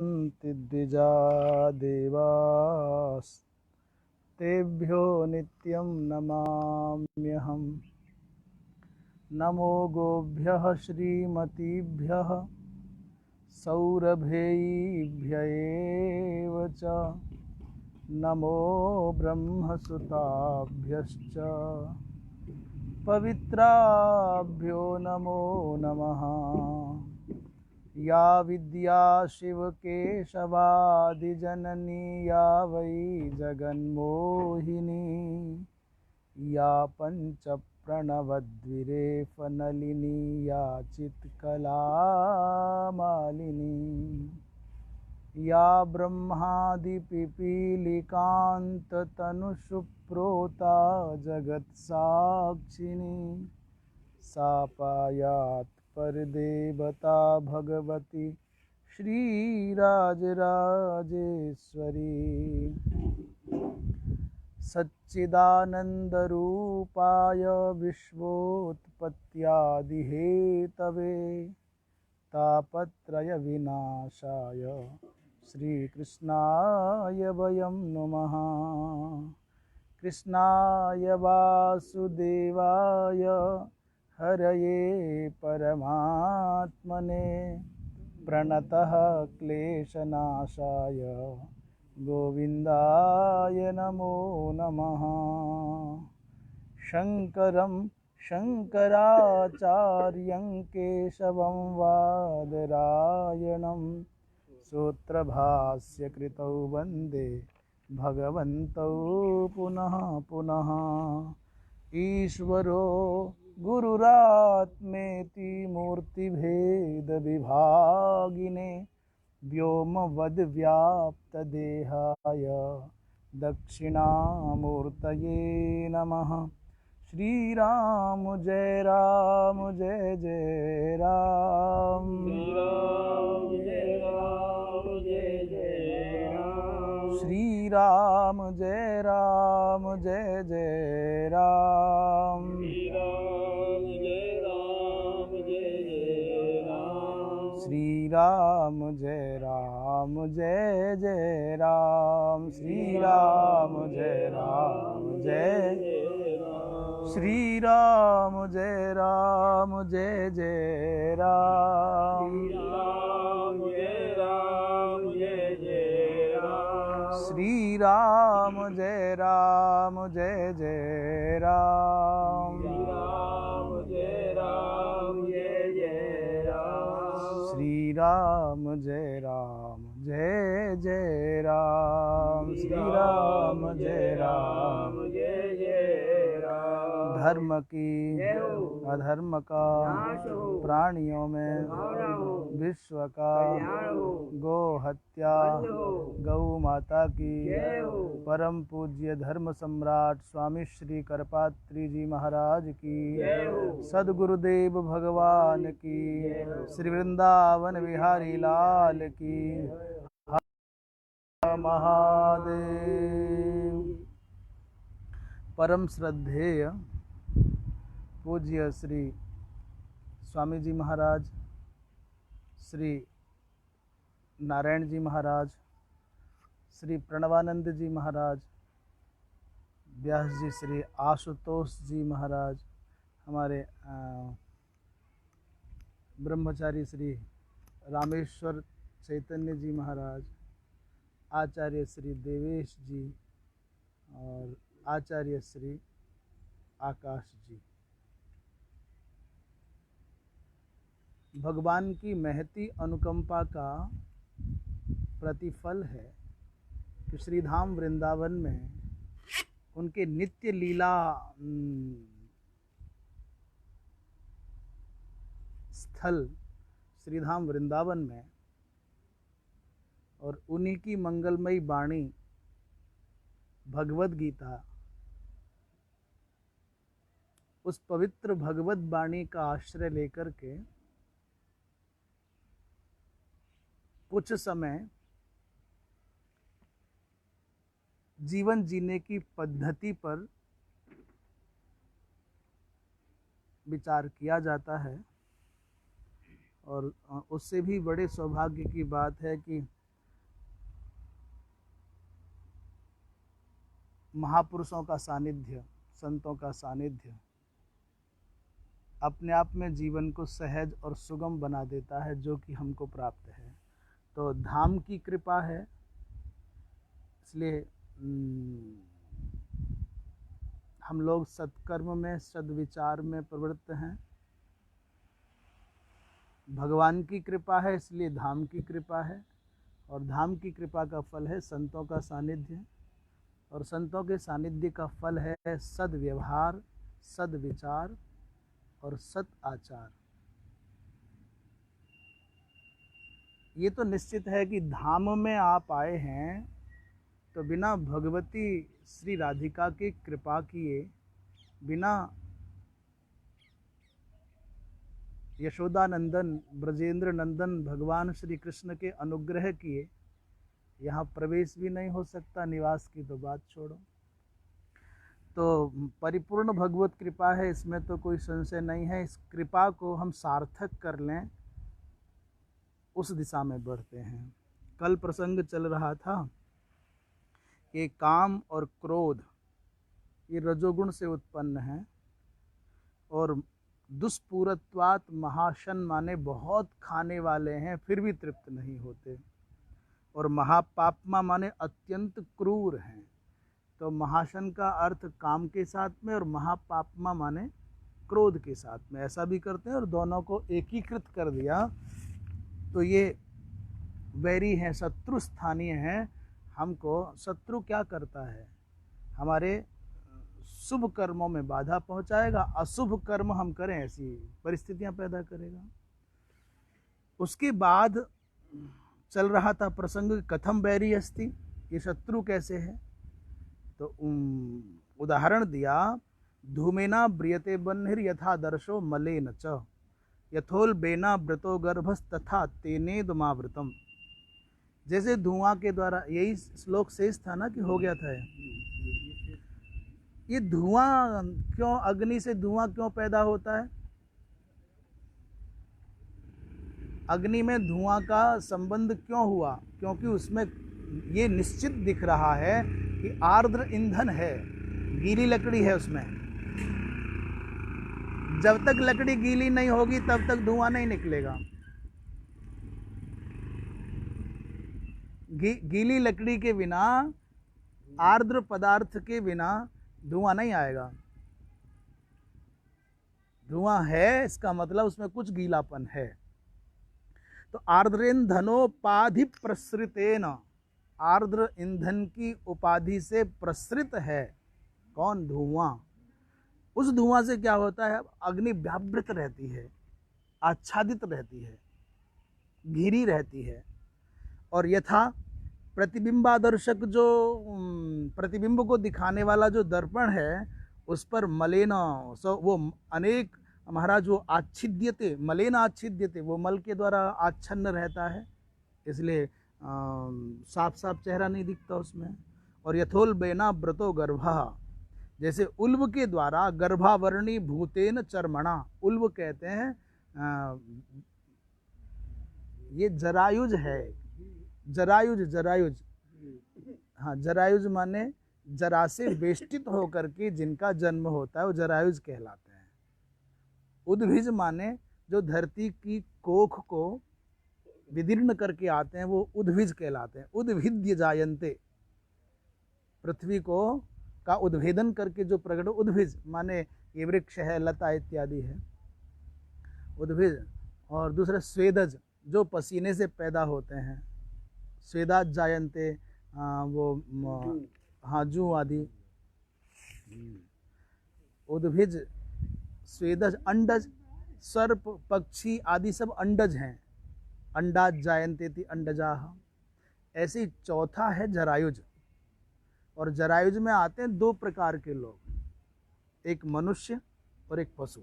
सन्ति द्विजा देवास्तेभ्यो नित्यं नमाम्यहम्। नमो गोभ्यः श्रीमतीभ्यः सौरभेयीभ्य एव च। नमो ब्रह्मसुताभ्यश्च पवित्राभ्यो नमो नमः। या विद्या शिवकेशवादिजननी या वै जगन्मोहिनी, या पञ्चप्रणवद्विरेफनलिनी, या चित्कलामालिनी, या ब्रह्मादिपिपीलिकान्ततनुषुप्रोता जगत्साक्षिणी, सा पायात् परदेवता भगवती श्रीराजराजेश्वरी। सच्चिदानन्दरूपाय विश्वोत्पत्त्यादिहेतवे तापत्रयविनाशाय श्रीकृष्णाय वयं नुमः। कृष्णाय वासुदेवाय हरये परमात्मने प्रणतः क्लेशनाशाय गोविन्दाय नमो नमः। शङ्करं शङ्कराचार्यं केशवं वादरायणं सूत्रभाष्यकृतौ वन्दे भगवन्तौ पुनः पुनः। ईश्वरो गुरुरात्मेति मूर्तिभेदविभागिने व्योमवद्व्याप्तदेहाय दक्षिणामूर्तये नमः। श्रीराम जय राम जय जय राम। श्रीराम जय राम जय जय राम। श्रीराम जय राम जय जय राम। श्रीराम जय राम जय जय राम। श्रीराम जय राम जय जय राम। श्रीराम जय राम जय जय राम। श्रीराम जय राम जय जय राम। श्रीराम जय राम जय जय राम। श्रीराम जय राम जय जय राम। श्रीराम जय राम जय जय राम। श्रीराम जय राम जय जय राम। श्रीराम जय राम। जय जय राम। धर्म की अधर्म का प्राणियों में विश्व का गौ हत्या गौ माता की परम पूज्य धर्म सम्राट स्वामी श्री करपात्री जी महाराज की, सद्गुरुदेव भगवान की, श्री वृंदावन विहारी लाल की। हर महादेव। परम श्रद्धेय पूज्य श्री स्वामी जी महाराज, श्री नारायण जी महाराज, श्री प्रणवानंद जी महाराज, व्यास जी श्री आशुतोष जी महाराज, हमारे ब्रह्मचारी श्री रामेश्वर चैतन्य जी महाराज, आचार्य श्री देवेश जी और आचार्य श्री आकाश जी। भगवान की महती अनुकंपा का प्रतिफल है कि श्रीधाम वृंदावन में उनके नित्य लीला स्थल श्रीधाम वृंदावन में और उन्हीं की मंगलमयी वाणी भगवद गीता, उस पवित्र भगवत वाणी का आश्रय लेकर के कुछ समय जीवन जीने की पद्धति पर विचार किया जाता है। और उससे भी बड़े सौभाग्य की बात है कि महापुरुषों का सानिध्य, संतों का सानिध्य अपने आप में जीवन को सहज और सुगम बना देता है, जो कि हमको प्राप्त है। तो धाम की कृपा है, इसलिए हम लोग सत्कर्म में, सद्विचार में प्रवृत्त हैं। भगवान की कृपा है, इसलिए धाम की कृपा है, और धाम की कृपा का फल है संतों का सानिध्य, और संतों के सानिध्य का फल है सद्व्यवहार, सद्विचार और सत आचार। ये तो निश्चित है कि धाम में आप आए हैं तो बिना भगवती श्री राधिका की कृपा किए, बिना यशोदानंदन ब्रजेंद्र नंदन भगवान श्री कृष्ण के अनुग्रह किए यहाँ प्रवेश भी नहीं हो सकता, निवास की तो बात छोड़ो। तो परिपूर्ण भगवत कृपा है, इसमें तो कोई संशय नहीं है। इस कृपा को हम सार्थक कर लें, उस दिशा में बढ़ते हैं। कल प्रसंग चल रहा था कि काम और क्रोध ये रजोगुण से उत्पन्न है, और दुष्पूरत्वात् महाशन माने बहुत खाने वाले हैं फिर भी तृप्त नहीं होते, और महापापमा माने अत्यंत क्रूर हैं। तो महाशन का अर्थ काम के साथ में, और महापापमा माने क्रोध के साथ में, ऐसा भी करते हैं, और दोनों को एकीकृत कर दिया तो ये वैरी हैं, शत्रु स्थानीय हैं। हमको शत्रु क्या करता है? हमारे शुभ कर्मों में बाधा पहुंचाएगा, अशुभ कर्म हम करें ऐसी परिस्थितियां पैदा करेगा। उसके बाद चल रहा था प्रसंग कथम बैरी अस्ति, ये शत्रु कैसे है। तो उदाहरण दिया, धूमेना ब्रियते बन्हिर यथा दर्शो मलेन च यथोल बेना व्रतो गर्भस तथा तेनेदमावृतम। जैसे धुआं के द्वारा, यही श्लोक शेष था ना कि हो गया था। ये धुआं क्यों, अग्नि से धुआं क्यों पैदा होता है? अग्नि में धुआं का संबंध क्यों हुआ? क्योंकि उसमें ये निश्चित दिख रहा है कि आर्द्र ईंधन है, गीली लकड़ी है उसमें। जब तक लकड़ी गीली नहीं होगी तब तक धुआं नहीं निकलेगा। गीली लकड़ी के बिना, आर्द्र पदार्थ के बिना धुआं नहीं आएगा। धुआं है, इसका मतलब उसमें कुछ गीलापन है। तो आर्द्रेन्धनोपाधि प्रसृतेन, आर्द्र ईंधन की उपाधि से प्रसृत है कौन? धुआं। उस धुआं से क्या होता है? अग्नि व्यावृत रहती है, आच्छादित रहती है, घिरी रहती है। और यथा प्रतिबिंबादर्शक, जो प्रतिबिंब को दिखाने वाला जो दर्पण है, उस पर मलेन, वो अनेक महाराज वो आच्छिद्यते, मलेन आच्छिद्यते, वो मल के द्वारा आच्छन्न रहता है, इसलिए साफ साफ चेहरा नहीं दिखता उसमें। और यथोल बेना व्रतो गर्भा, जैसे उल्व के द्वारा गर्भावरणी भूतेन चर्मणा, उल्व कहते हैं ये जरायुज है, जरायुज, हाँ, जरायुज माने जरा से बेष्टित होकर के जिनका जन्म होता है वो जरायुज कहलाते हैं। उद्भिज माने जो धरती की कोख को विदीर्ण करके आते हैं वो उद्भिज कहलाते हैं। उद्भिद्य जायन्ते, पृथ्वी को का उद्भेदन करके जो प्रकट, उद्भिज माने ये वृक्ष है, लता इत्यादि है, उद्भिज। और दूसरा स्वेदज, जो पसीने से पैदा होते हैं, स्वेदाज जायन्ते, वो हाँ जू आदि। उद्भिज, स्वेदज, अंडज, सर्प, पक्षी आदि सब अंडज हैं। अंडाज जायन्ते थी अंडजाह। ऐसे चौथा है जरायुज। और जरायुज में आते हैं दो प्रकार के लोग, एक मनुष्य और एक पशु।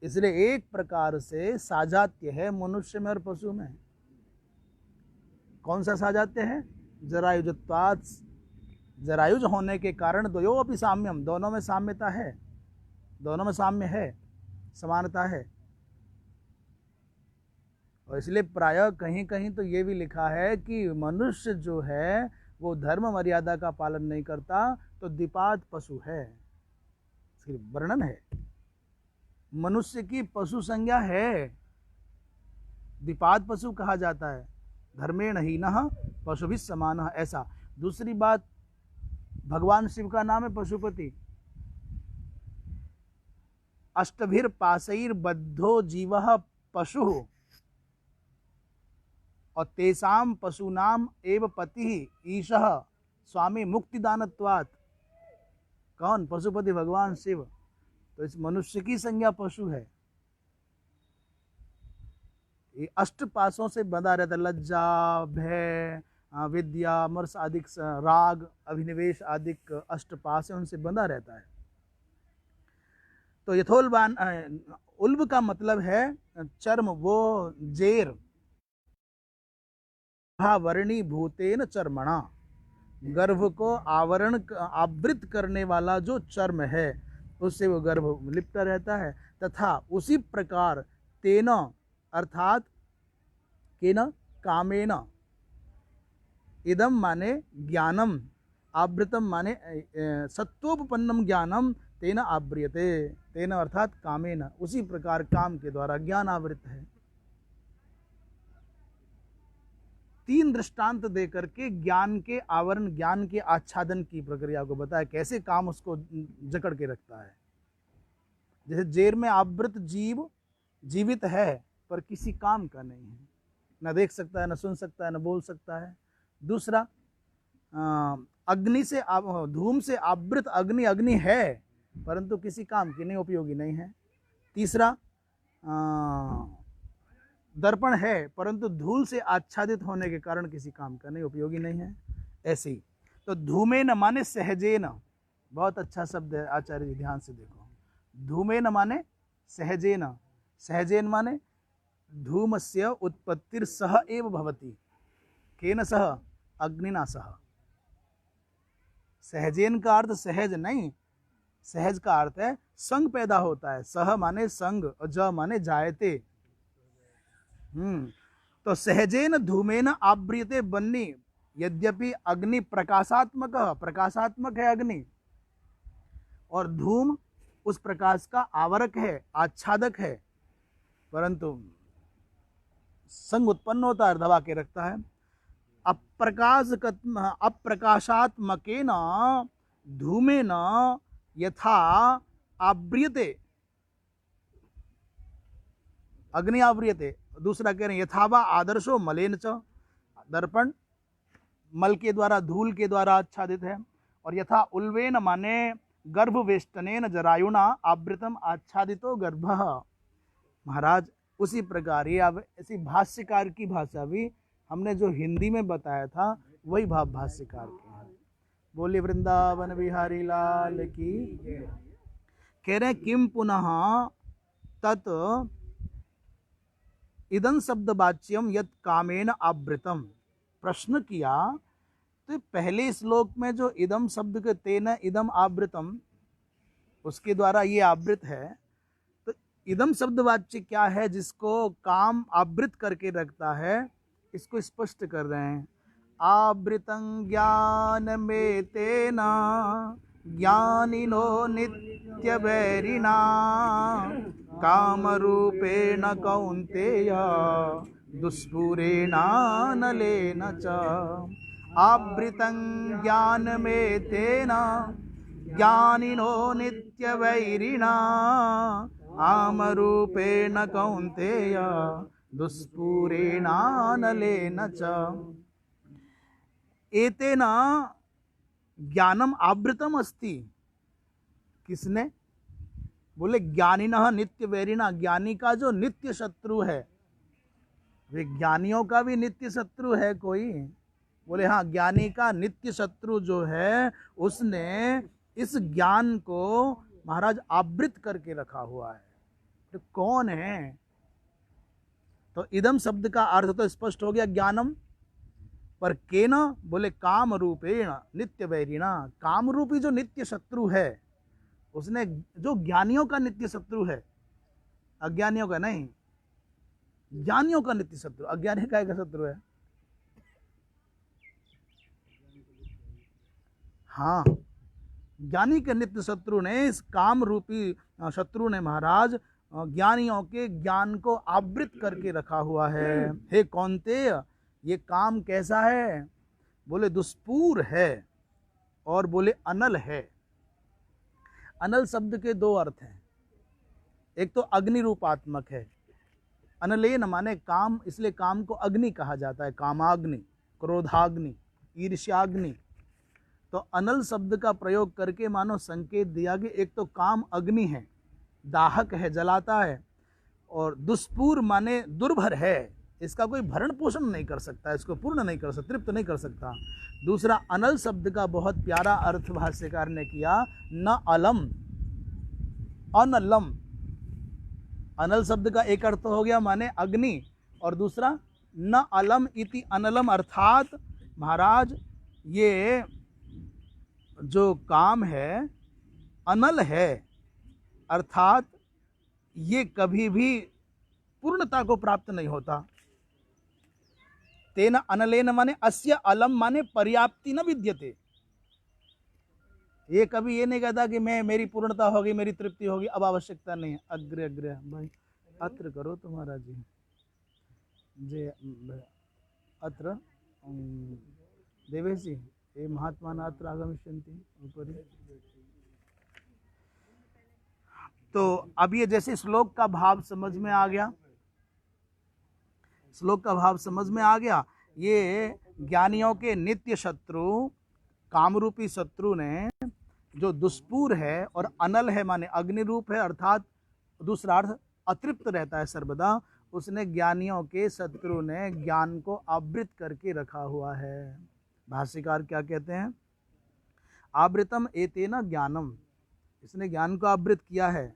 इसलिए एक प्रकार से साजात्य है मनुष्य में और पशु में। कौन सा साजात्य है? जरायुजत्वात्, जरायुज होने के कारण द्वयो अपि साम्यम, दोनों में साम्यता है, दोनों में साम्य है, समानता है। और इसलिए प्रायः कहीं कहीं तो ये भी लिखा है कि मनुष्य जो है वो धर्म मर्यादा का पालन नहीं करता तो द्विपाद पशु है, वर्णन है। मनुष्य की पशु संज्ञा है, द्विपाद पशु कहा जाता है, धर्मेण हीनः पशुभिः समानः, ऐसा। दूसरी बात, भगवान शिव का नाम है पशुपति। अष्टभिर पाशैर बद्धो जीवः पशु और तेसाम पशूनाम एव पति ईशः स्वामी मुक्तिदानत्वात्। कौन? पशुपति भगवान शिव। तो इस मनुष्य की संज्ञा पशु है। ये अष्ट पाशों से बंधा रहता है, लज्जा, भय, विद्या, मर्स आदि, राग, अभिनिवेश आदि अष्ट पाश है, उनसे बंधा रहता है। तो यथोल्बान उल्ब का मतलब है चर्म, वो जेर, वर्णी भूतेन चर्मणा, गर्भ को आवृत करने वाला जो चर्म है उससे वो गर्भ लिपटा रहता है। तथा उसी प्रकार तेन अर्थात केन कामेन, इदम माने ज्ञानम, आवृतम माने सत्वोपन्नम ज्ञानम तेन आव्रियते, तेन अर्थात कामेन, उसी प्रकार काम के द्वारा ज्ञान आवृत है। तीन दृष्टांत दे करके ज्ञान के आवरण, ज्ञान के आच्छादन की प्रक्रिया को बताया, कैसे काम उसको जकड़ के रखता है। जैसे जेर में आवृत जीव जीवित है पर किसी काम का नहीं है, न देख सकता है, न सुन सकता है, न बोल सकता है। दूसरा, अग्नि से, धूम से आवृत अग्नि, अग्नि है परंतु किसी काम की नहीं, उपयोगी नहीं है। तीसरा, दर्पण है परंतु धूल से आच्छादित होने के कारण किसी काम का नहीं, उपयोगी नहीं है। ऐसे ही तो धूमेन माने सहजेन, बहुत अच्छा शब्द है आचार्य जी, ध्यान से देखो। धूमेन माने सहजेन, सहजेन माने धूमस्य उत्पत्तिर सह एव भवति, केन सह? अग्निना सह। सहजेन का अर्थ सहज नहीं, सहज का अर्थ है संग पैदा होता है। सह माने संग और ज माने जायते। तो सहजेन धूमेन आव्रियते बन्नी, यद्यपि अग्नि प्रकाशात्मक, प्रकाशात्मक है अग्नि, और धूम उस प्रकाश का आवरक है, आच्छादक है, परंतु संग उत्पन्न होता है, दबा के रखता है। अप्रकाशात्मकेन धूमेन यथा आव्रियते, अग्नि आव्रियते। दूसरा कह रहे हैं यथावा आदर्शो मलेन च, दर्पण मल के द्वारा, धूल के द्वारा आच्छादित है। और यथा उल्वेन माने गर्भवेष्टनेन जरायुणा आवृतम आच्छादितो गर्भः। महाराज उसी प्रकार ये ऐसी भाष्यकार की भाषा भी हमने जो हिंदी में बताया था वही भाव भाष्यकार के हैं। बोलिए वृंदावन बिहारी लाल की। कह रहे किम पुनः तत् इदं शब्द वाच्यम यत् कामेन आवृतम। प्रश्न किया तो पहले श्लोक में जो इदम शब्द के तेन इदम आवृतम, उसके द्वारा ये आवृत है, तो इदम शब्द वाच्य क्या है जिसको काम आवृत करके रखता है, इसको स्पष्ट कर रहे हैं। आवृतं ज्ञान में तेना ज्ञानिनो नित्य वैरिणा कामरूपेण कौन्तेय दुष्पूरेणानलेन च। आवृतं ज्ञानमेतेन ज्ञानिनो नित्यवैरिणा कामरूपेण कौन्तेय दुष्पूरेणानलेन च। एतेन ज्ञानम आवृतम अस्ति। किसने? बोले ज्ञानिनः नित्य वैरिणा, ज्ञानी का जो नित्य शत्रु है। वे ज्ञानियों का भी नित्य शत्रु है कोई? बोले हाँ, ज्ञानी का नित्य शत्रु जो है उसने इस ज्ञान को महाराज आवृत करके रखा हुआ है। तो कौन है? तो इदम शब्द का अर्थ तो स्पष्ट हो गया, ज्ञानम। पर केन? बोले काम रूपेण नित्य वैरिणा, काम रूपी जो नित्य शत्रु है उसने, जो ज्ञानियों का नित्य शत्रु है, अज्ञानियों का नहीं। ज्ञानियों का नित्य शत्रु। अज्ञानी का शत्रु है? हाँ, ज्ञानी के नित्य शत्रु ने, इस काम रूपी शत्रु ने महाराज ज्ञानियों के ज्ञान को आवृत करके रखा हुआ है। हे कौन्तेय, ये काम कैसा है? बोले दुष्पूर है और बोले अनल है। अनल शब्द के दो अर्थ हैं। एक तो अग्नि रूपात्मक है, अनलेन माने काम, इसलिए काम को अग्नि कहा जाता है, कामाग्नि, क्रोधाग्नि, ईर्ष्याग्नि। तो अनल शब्द का प्रयोग करके मानो संकेत दिया कि एक तो काम अग्नि है, दाहक है, जलाता है, और दुष्पूर माने दुर्भर है, इसका कोई भरण पोषण नहीं कर सकता, इसको पूर्ण नहीं कर सकता, तृप्त नहीं कर सकता। दूसरा अनल शब्द का बहुत प्यारा अर्थ भाष्यकार ने किया, न अलम, अनलम। अनल शब्द का एक अर्थ हो गया माने अग्नि, और दूसरा न अलम इति अनलम, अर्थात महाराज ये जो काम है अनल है, अर्थात ये कभी भी पूर्णता को प्राप्त नहीं होता। तेन अनलेन माने अस्य अलम माने पर्याप्ति न विद्यते। ये कभी ये नहीं कहता कि मेरी पूर्णता होगी, मेरी तृप्ति होगी, अब आवश्यकता नहीं है। अग्र अग्र भाई अत्र करो तुम्हारा जी जे अत्र देवेशी ये महात्मा अत्र आगमिष्यन्ति ऊपरी। तो अब ये जैसे श्लोक का भाव समझ में आ गया, श्लोक का भाव समझ में आ गया। ये ज्ञानियों के नित्य शत्रु, कामरूपी शत्रु ने जो दुष्पूर है और अनल है माने अग्नि रूप है, अर्थात दूसरा अर्थ अतृप्त रहता है सर्वदा, उसने ज्ञानियों के शत्रु ने ज्ञान को आवृत करके रखा हुआ है। भाष्यकार क्या कहते हैं? आवृतम एतेन ज्ञानम, इसने ज्ञान को आवृत किया है।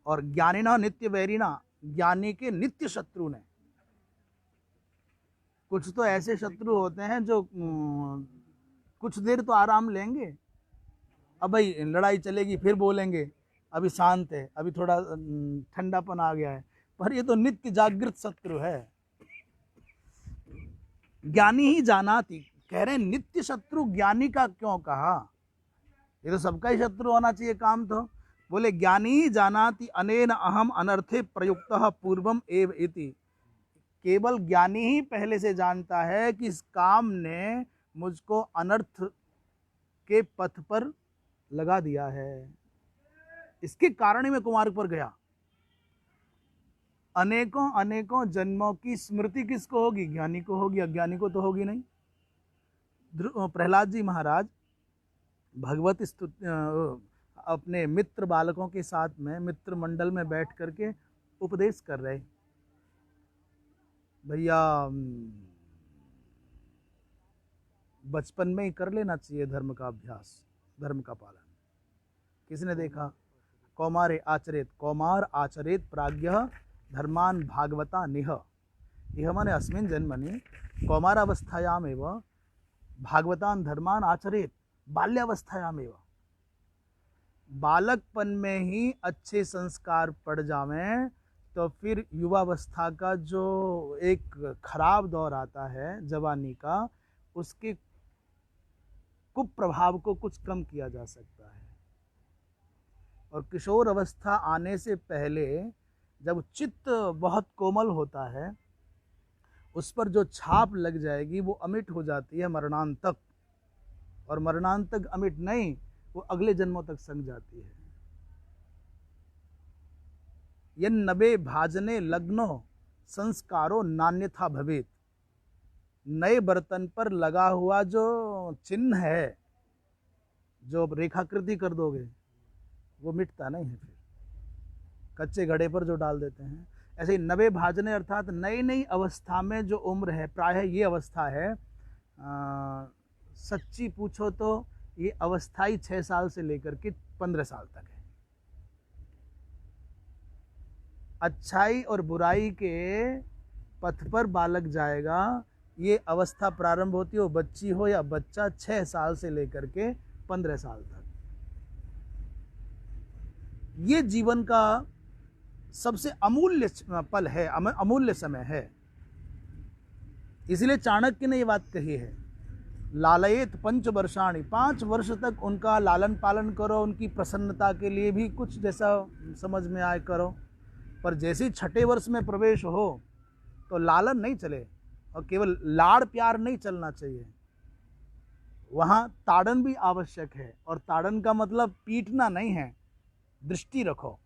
और ज्ञानिना नित्य वैरिणा, ज्ञानी के नित्य शत्रु ने। कुछ तो ऐसे शत्रु होते हैं जो कुछ देर तो आराम लेंगे, अब भाई लड़ाई चलेगी फिर बोलेंगे, अभी शांत है, अभी थोड़ा ठंडापन आ गया है, पर ये तो नित्य जागृत शत्रु है। ज्ञानी ही जानाति, कह रहे हैं नित्य शत्रु ज्ञानी का क्यों कहा? ये तो सबका ही शत्रु होना चाहिए काम तो। बोले ज्ञानी ही जानाति अनेन अहम अनर्थे प्रयुक्तः पूर्वम एव इति, केवल ज्ञानी ही पहले से जानता है कि इस काम ने मुझको अनर्थ के पथ पर लगा दिया है, इसके कारण ही मैं कुमार्ग पर गया। अनेकों अनेकों जन्मों की स्मृति किसको होगी? ज्ञानी को होगी, अज्ञानी को तो होगी नहीं। प्रहलाद जी महाराज भगवत स्तुति अपने मित्र बालकों के साथ में मित्र मंडल में बैठ करके उपदेश कर रहे, भैया बचपन में ही कर लेना चाहिए धर्म का अभ्यास, धर्म का पालन। किसने देखा? कौमारे आचरेत, कौमार आचरेत प्राज्ञः धर्मान भागवता निह, यह माने अस्मिन् जन्मनि कौमारावस्थायामेव भागवतान धर्मान आचरेत, बाल्यावस्थायामेव। बालकपन में ही अच्छे संस्कार पड़ जावें तो फिर युवावस्था का जो एक खराब दौर आता है जवानी का, उसके कुप्रभाव को कुछ कम किया जा सकता है। और किशोर अवस्था आने से पहले जब चित्त बहुत कोमल होता है, उस पर जो छाप लग जाएगी वो अमिट हो जाती है मरणांत तक, और मरणांत तक अमिट नहीं, वो अगले जन्मों तक संग जाती है। यन्नबे भाजने लग्नो संस्कारो नान्यथा भवेत, नए बर्तन पर लगा हुआ जो चिन्ह है, जो रेखाकृति कर दोगे वो मिटता नहीं है। फिर कच्चे घड़े पर जो डाल देते हैं, ऐसे ही नवे भाजने अर्थात नई नई अवस्था में जो उम्र है, प्रायः ये अवस्था है, सच्ची पूछो तो ये अवस्था ही 6 साल से लेकर के 15 साल तक है। अच्छाई और बुराई के पथ पर बालक जाएगा, ये अवस्था प्रारंभ होती हो बच्ची हो या बच्चा, 6 साल से लेकर के 15 साल तक। ये जीवन का सबसे अमूल्य पल है, अमूल्य समय है। इसलिए चाणक्य ने ये बात कही है, लालयेत 5 वर्षाणि, 5 वर्ष तक उनका लालन पालन करो, उनकी प्रसन्नता के लिए भी कुछ जैसा समझ में आए करो, पर जैसे ही 6ठे वर्ष में प्रवेश हो तो लालन नहीं चले और केवल लाड़ प्यार नहीं चलना चाहिए, वहाँ ताड़न भी आवश्यक है। और ताड़न का मतलब पीटना नहीं है, दृष्टि रखो।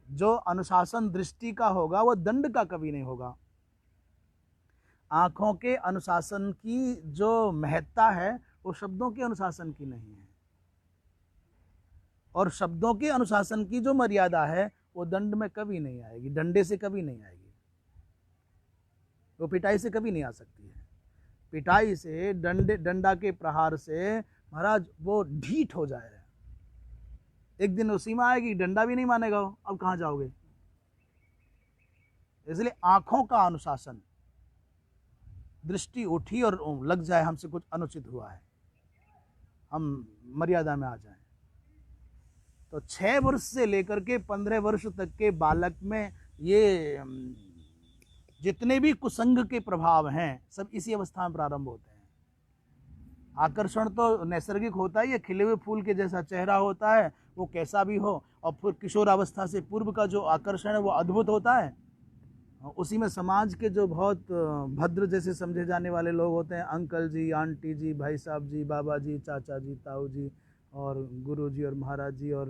जो अनुशासन दृष्टि का होगा वो दंड का कभी नहीं होगा। आँखों के अनुशासन की जो महत्ता है वो शब्दों के अनुशासन की नहीं है, और शब्दों के अनुशासन की जो मर्यादा है वो दंड में कभी नहीं आएगी, डंडे से कभी नहीं आएगी, वो पिटाई से कभी नहीं आ सकती है। पिटाई से, डंडा के प्रहार से महाराज वो ढीठ हो जाए, एक दिन वो सीमा आएगी, डंडा भी नहीं मानेगा, अब कहाँ जाओगे। इसलिए आंखों का अनुशासन, दृष्टि उठी और लग जाए हमसे कुछ अनुचित हुआ है, हम मर्यादा में आ जाएं। तो 6 वर्ष से लेकर के 15 वर्ष तक के बालक में ये जितने भी कुसंग के प्रभाव हैं सब इसी अवस्था में प्रारंभ होते हैं। आकर्षण तो नैसर्गिक होता है, ये खिले हुए फूल के जैसा चेहरा होता है, वो कैसा भी हो, और फिर किशोरावस्था से पूर्व का जो आकर्षण है वो अद्भुत होता है। उसी में समाज के जो बहुत भद्र जैसे समझे जाने वाले लोग होते हैं, अंकल जी, आंटी जी, भाई साहब जी, बाबा जी, चाचा जी, ताऊ जी, और गुरु जी और महाराज जी, और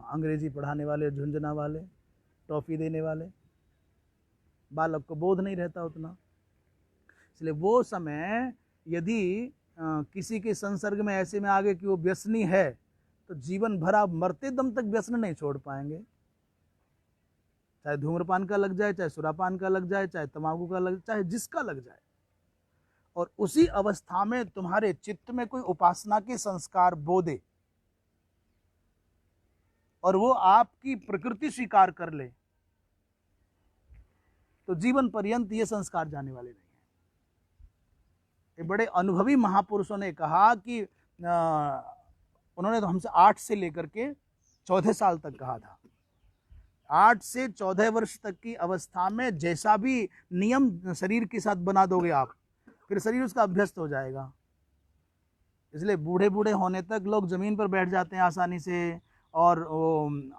अंग्रेजी पढ़ाने वाले, झुंझुना वाले, टॉफ़ी देने वाले, बालक को बोध नहीं रहता उतना। इसलिए वो समय यदि किसी के संसर्ग में ऐसे में आ गए कि वो व्यसनी है तो जीवन भर आप मरते दम तक व्यसन नहीं छोड़ पाएंगे, चाहे धूम्रपान का लग जाए, चाहे सुरापान का लग जाए, चाहे तंबाकू का लग, चाहे जिसका लग जाए। और उसी अवस्था में तुम्हारे चित्त में कोई उपासना के संस्कार बो दे और वो आपकी प्रकृति स्वीकार कर ले तो जीवन पर्यंत ये संस्कार जाने वाले नहीं है। ये बड़े अनुभवी महापुरुषों ने कहा कि उन्होंने तो हमसे 8 से लेकर के 14 साल तक कहा था। 8 से 14 वर्ष तक की अवस्था में जैसा भी नियम शरीर के साथ बना दोगे आप, फिर शरीर उसका अभ्यस्त हो जाएगा। इसलिए बूढ़े बूढ़े होने तक लोग ज़मीन पर बैठ जाते हैं आसानी से, और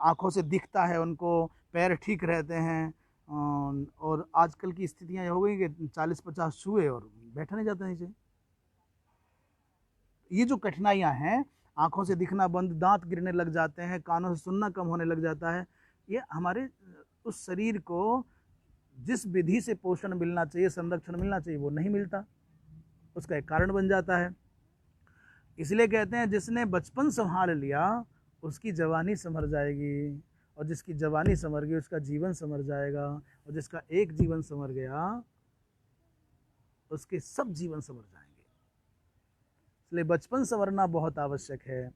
आँखों से दिखता है उनको, पैर ठीक रहते हैं। और आजकल की स्थितियाँ हो गई कि 40-50 छुए और बैठा नहीं जाता नीचे। ये जो कठिनाइयाँ हैं, आँखों से दिखना बंद, दांत गिरने लग जाते हैं, कानों से सुनना कम होने लग जाता है, ये हमारे उस शरीर को जिस विधि से पोषण मिलना चाहिए, संरक्षण मिलना चाहिए, वो नहीं मिलता, उसका एक कारण बन जाता है। इसलिए कहते हैं जिसने बचपन संभाल लिया उसकी जवानी संभर जाएगी, और जिसकी जवानी संभर गई उसका जीवन संभर जाएगा, और जिसका एक जीवन संभर गया उसके सब जीवन संभर जाएंगे। इसलिए बचपन संवरना बहुत आवश्यक है।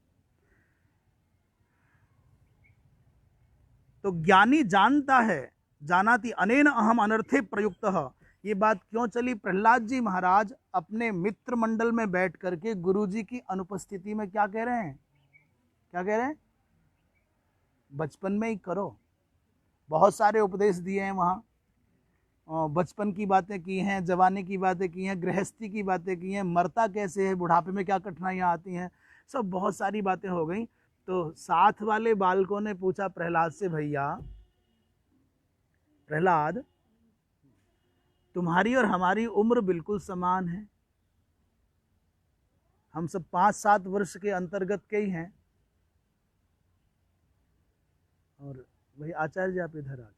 तो ज्ञानी जानता है, जानाति अनेन अहम अनर्थे प्रयुक्तः। ये बात क्यों चली? प्रहलाद जी महाराज अपने मित्र मंडल में बैठ करके गुरु जी की अनुपस्थिति में क्या कह रहे हैं? क्या कह रहे हैं? बचपन में ही करो। बहुत सारे उपदेश दिए हैं वहाँ, बचपन की बातें की हैं, जवानी की बातें की हैं, गृहस्थी की बातें की हैं, मरता कैसे है, बुढ़ापे में क्या कठिनाइयाँ आती हैं, सब बहुत सारी बातें हो गई। तो साथ वाले बालकों ने पूछा प्रहलाद से, भैया प्रहलाद, तुम्हारी और हमारी उम्र बिल्कुल समान है, हम सब 5-7 वर्ष के अंतर्गत के ही हैं। और भाई आचार्य जी आप इधर आ जाओ।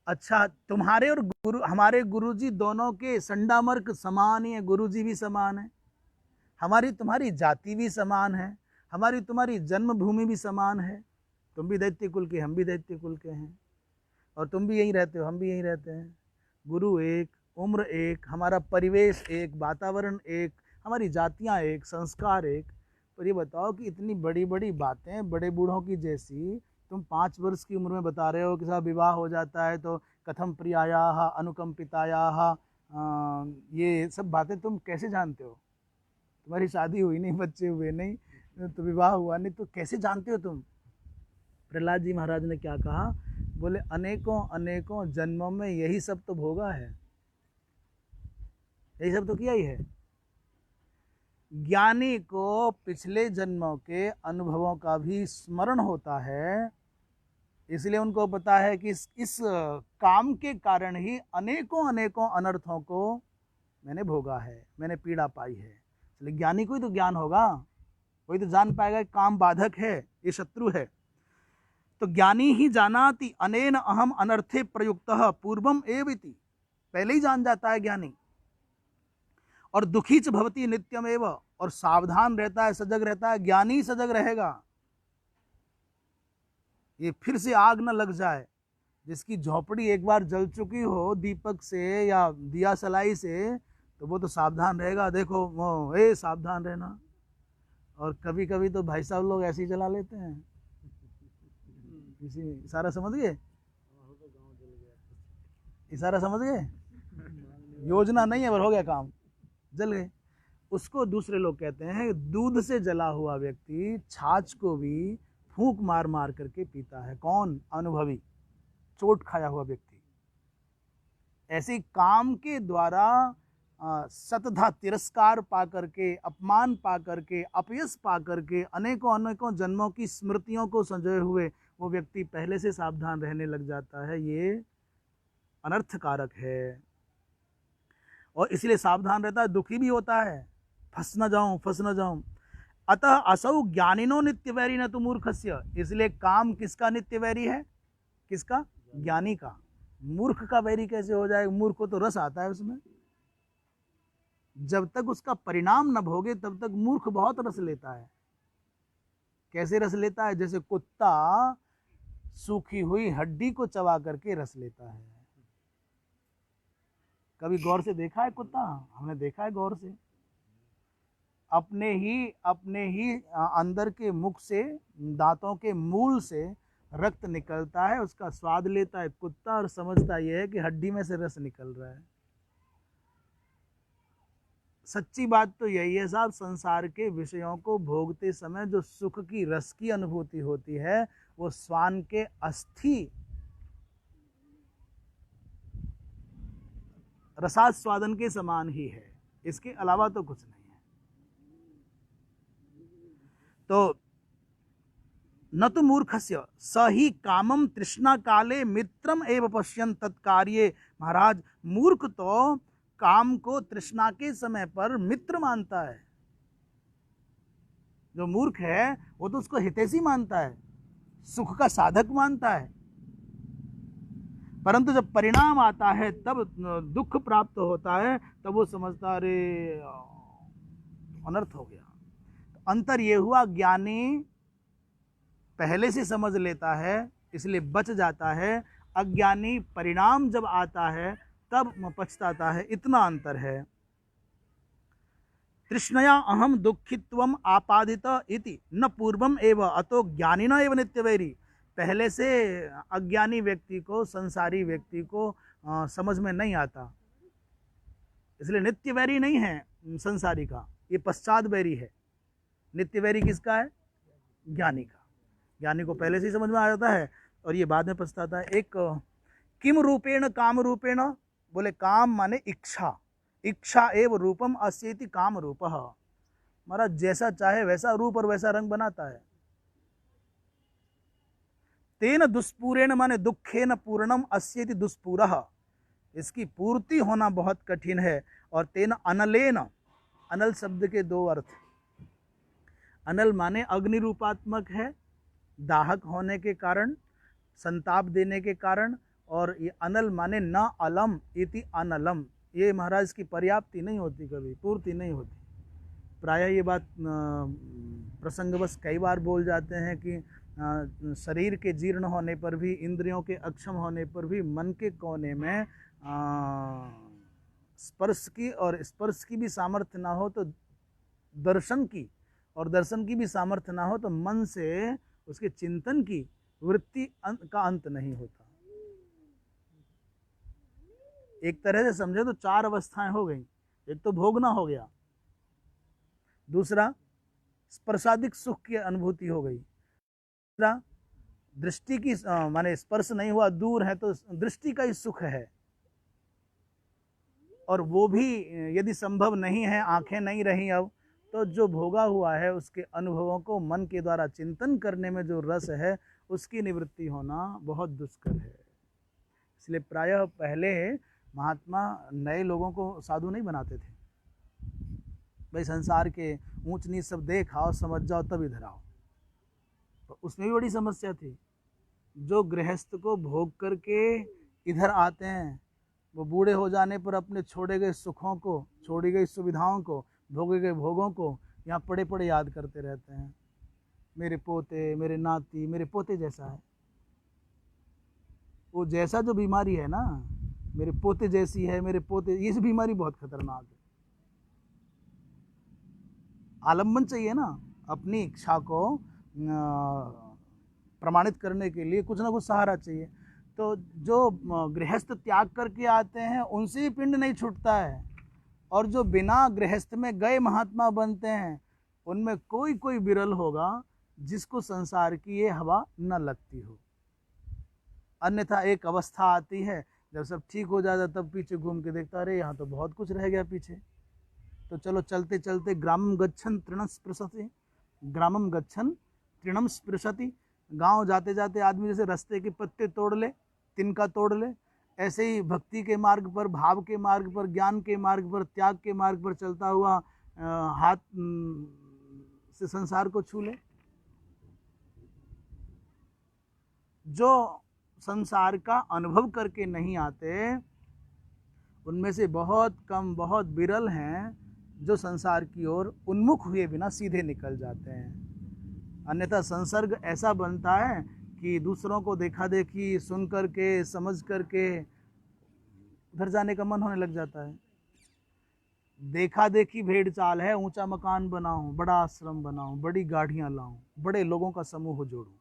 अच्छा, तुम्हारे और हमारे गुरुजी दोनों के संडामर्क समान ही है, गुरुजी भी समान है, हमारी तुम्हारी जाति भी समान है, हमारी तुम्हारी जन्मभूमि भी समान है, तुम भी दैत्य कुल के, हम भी दैत्य कुल के हैं, और तुम भी यहीं रहते हो, हम भी यहीं रहते हैं। गुरु एक, उम्र एक, हमारा परिवेश एक, वातावरण एक, हमारी जातियाँ एक, संस्कार एक। पर ये बताओ कि इतनी बड़ी बड़ी बातें बड़े बूढ़ों की जैसी तुम 5 वर्ष की उम्र में बता रहे हो कि साहब विवाह हो जाता है तो कथम प्रियायाः अनुकंपितायाः, ये सब बातें तुम कैसे जानते हो? तुम्हारी शादी हुई नहीं, बच्चे हुए नहीं, तो विवाह हुआ नहीं, तो कैसे जानते हो तुम? प्रहलाद जी महाराज ने क्या कहा, बोले अनेकों अनेकों जन्मों में यही सब तो भोगा है, यही सब तो किया ही है। ज्ञानी को पिछले जन्मों के अनुभवों का भी स्मरण होता है, इसलिए उनको पता है कि इस काम के कारण ही अनेकों अनेकों अनर्थों को मैंने भोगा है, मैंने पीड़ा पाई है। इसलिए ज्ञानी को ही तो ज्ञान होगा, वही तो जान पाएगा कि काम बाधक है, ये शत्रु है। तो ज्ञानी ही जानाति अनेन अहम अनर्थे प्रयुक्तः पूर्वम एव इति, पहले ही जान जाता है ज्ञानी। और दुखी च भवति नित्यम एव, और सावधान रहता है, सजग रहता है। ज्ञानी सजग रहेगा, ये फिर से आग न लग जाए। जिसकी झोपड़ी एक बार जल चुकी हो दीपक से या दिया सलाई से, तो वो तो सावधान रहेगा, देखो वो ए सावधान रहना। और कभी कभी तो भाई साहब लोग ऐसे ही जला लेते हैं, इसी इशारा समझ गए, इशारा समझ गए, योजना नहीं है पर हो गया काम, जल गए। उसको दूसरे लोग कहते हैं दूध से जला हुआ व्यक्ति छाछ को भी फूंक मार मार करके पीता है। कौन? अनुभवी, चोट खाया हुआ व्यक्ति। ऐसे काम के द्वारा सतधा तिरस्कार पा करके, अपमान पा करके, अपयश पा करके, अनेकों अनेकों जन्मों की स्मृतियों को संजोए हुए वो व्यक्ति पहले से सावधान रहने लग जाता है। ये अनर्थकारक है और इसलिए सावधान रहता है, दुखी भी होता है, फंस न जाऊं, फंस न जाऊं। अतः असौ ज्ञानिनो नित्यवैरी न तो मूर्खस्य, इसलिए काम किसका नित्यवैरी है? किसका? ज्ञानी का। मूर्ख का वैरी कैसे हो जाएगा? मूर्ख को तो रस आता है उसमें, जब तक उसका परिणाम न भोगे तब तक मूर्ख बहुत रस लेता है। कैसे रस लेता है? जैसे कुत्ता सूखी हुई हड्डी को चबा करके रस लेता है। कभी गौर से देखा है कुत्ता? हमने देखा है गौर से। अपने ही अंदर के मुख से, दांतों के मूल से रक्त निकलता है, उसका स्वाद लेता है कुत्ता और समझता यह है कि हड्डी में से रस निकल रहा है। सच्ची बात तो यही है साहब, संसार के विषयों को भोगते समय जो सुख की, रस की अनुभूति होती है वो श्वान के अस्थि रसास्वादन के समान ही है, इसके अलावा तो कुछ नहीं है। तो न तो मूर्खस्य स ही कामम तृष्णा काले मित्रम एव पश्यन् तत्कार्ये। महाराज, मूर्ख तो काम को तृष्णा के समय पर मित्र मानता है। जो मूर्ख है वो तो उसको हितैषी मानता है, सुख का साधक मानता है, परंतु जब परिणाम आता है, तब दुख प्राप्त होता है, तब वो समझता अरे अनर्थ हो गया। तो अंतर ये हुआ, ज्ञानी पहले से समझ लेता है इसलिए बच जाता है, अज्ञानी परिणाम जब आता है तब पछताता है। इतना अंतर है। तृष्णया अहम दुखित्वम आपादित इति न पूर्वम एव अतो ज्ञानिना एव नित्यवैरी। पहले से अज्ञानी व्यक्ति को, संसारी व्यक्ति को समझ में नहीं आता, इसलिए नित्यवैरी नहीं है संसारी का, ये पश्चात वैरी है। नित्यवैरी किसका है? ज्ञानी का। ज्ञानी को पहले से ही समझ में आ जाता है और ये बाद में पछताता है। एक किम रूपेण काम रूपेण, बोले काम माने इच्छा, इच्छा एव रूपम अस्येति काम रूपः। महाराज जैसा चाहे वैसा रूप और वैसा रंग बनाता है। तेन दुष्पूरेण माने दुखेन पूर्णम अस्येति दुष्पूरः, इसकी पूर्ति होना बहुत कठिन है। और तेन अनलेन, अनल शब्द के दो अर्थ, अनल माने अग्नि रूपात्मक है, दाहक होने के कारण, संताप देने के कारण, और ये अनल माने न अलम इति अनलम। ये महाराज की पर्याप्ति नहीं होती, कभी पूर्ति नहीं होती। प्रायः ये बात प्रसंगवश कई बार बोल जाते हैं कि शरीर के जीर्ण होने पर भी, इंद्रियों के अक्षम होने पर भी मन के कोने में स्पर्श की, और स्पर्श की भी सामर्थ्य ना हो तो दर्शन की, और दर्शन की भी सामर्थ्य ना हो तो मन से उसके चिंतन की वृत्ति का अंत नहीं होता। एक तरह से समझे तो चार अवस्थाएं हो गई। एक तो भोगना हो गया, दूसरा स्पर्शादिक सुख की अनुभूति हो गई, तीसरा दृष्टि की माने स्पर्श नहीं हुआ, दूर है, तो दृष्टि का ही सुख है। और वो भी यदि संभव नहीं है, आंखें नहीं रही अब, तो जो भोगा हुआ है उसके अनुभवों को मन के द्वारा चिंतन करने में जो रस है उसकी निवृत्ति होना बहुत दुष्कर है। इसलिए प्रायः पहले महात्मा नए लोगों को साधु नहीं बनाते थे। भाई संसार के ऊंच नीच सब देख आओ, समझ जाओ, तब इधर आओ। तो उसमें भी बड़ी समस्या थी। जो गृहस्थ को भोग करके इधर आते हैं, वो बूढ़े हो जाने पर अपने छोड़े गए सुखों को, छोड़ी गई सुविधाओं को, भोगे गए भोगों को यहाँ पड़े पड़े याद करते रहते हैं। मेरे पोते, मेरे नाती, मेरे पोते जैसा है। वो जैसा जो बीमारी है ना, मेरे पोते जैसी है, मेरे पोते, ये बीमारी बहुत खतरनाक है। आलम्बन चाहिए ना, अपनी इच्छा को प्रमाणित करने के लिए कुछ ना कुछ सहारा चाहिए। तो जो गृहस्थ त्याग करके आते हैं उनसे भी पिंड नहीं छूटता है, और जो बिना गृहस्थ में गए महात्मा बनते हैं उनमें कोई कोई विरल होगा जिसको संसार की ये हवा न लगती हो। अन्यथा एक अवस्था आती है जब सब ठीक हो जाता तब पीछे घूम के देखता, अरे यहाँ तो बहुत कुछ रह गया पीछे। तो चलो चलते चलते ग्रामम गच्छन तृणम स्पृशति, ग्रामम गच्छन तृणम स्पृशति। गांव जाते जाते आदमी जैसे रास्ते के पत्ते तोड़ ले, तिनका तोड़ ले, ऐसे ही भक्ति के मार्ग पर, भाव के मार्ग पर, ज्ञान के मार्ग पर, त्याग के मार्ग पर चलता हुआ हाथ से संसार को छू ले। जो संसार का अनुभव करके नहीं आते उनमें से बहुत कम, बहुत विरल हैं जो संसार की ओर उन्मुख हुए बिना सीधे निकल जाते हैं। अन्यथा संसर्ग ऐसा बनता है कि दूसरों को देखा देखी सुन करके, समझ करके उधर जाने का मन होने लग जाता है। देखा देखी भेड़ चाल है, ऊंचा मकान बनाऊं, बड़ा आश्रम बनाऊं, बड़ी गाड़ियां लाऊं, बड़े लोगों का समूह जोड़ूं।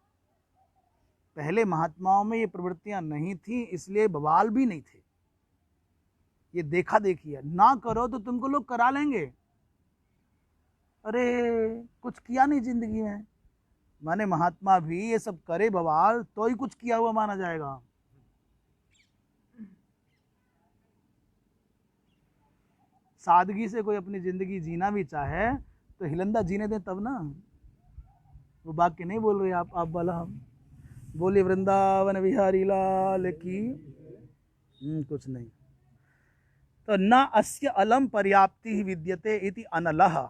पहले महात्माओं में ये प्रवृत्तियां नहीं थी, इसलिए बवाल भी नहीं थे। ये देखा देखी है, ना करो तो तुमको लोग करा लेंगे। अरे कुछ किया नहीं जिंदगी में, माने महात्मा भी ये सब करे बवाल तो ही कुछ किया हुआ माना जाएगा। सादगी से कोई अपनी जिंदगी जीना भी चाहे तो हिलंदा जीने दें तब ना। वो वाक्य नहीं बोल रहे आप बोला, हम बोले वृंदावन बिहारी लाल की। कुछ नहीं। तो न अस्य अलम पर्याप्ति ही विद्यते इति अनलह।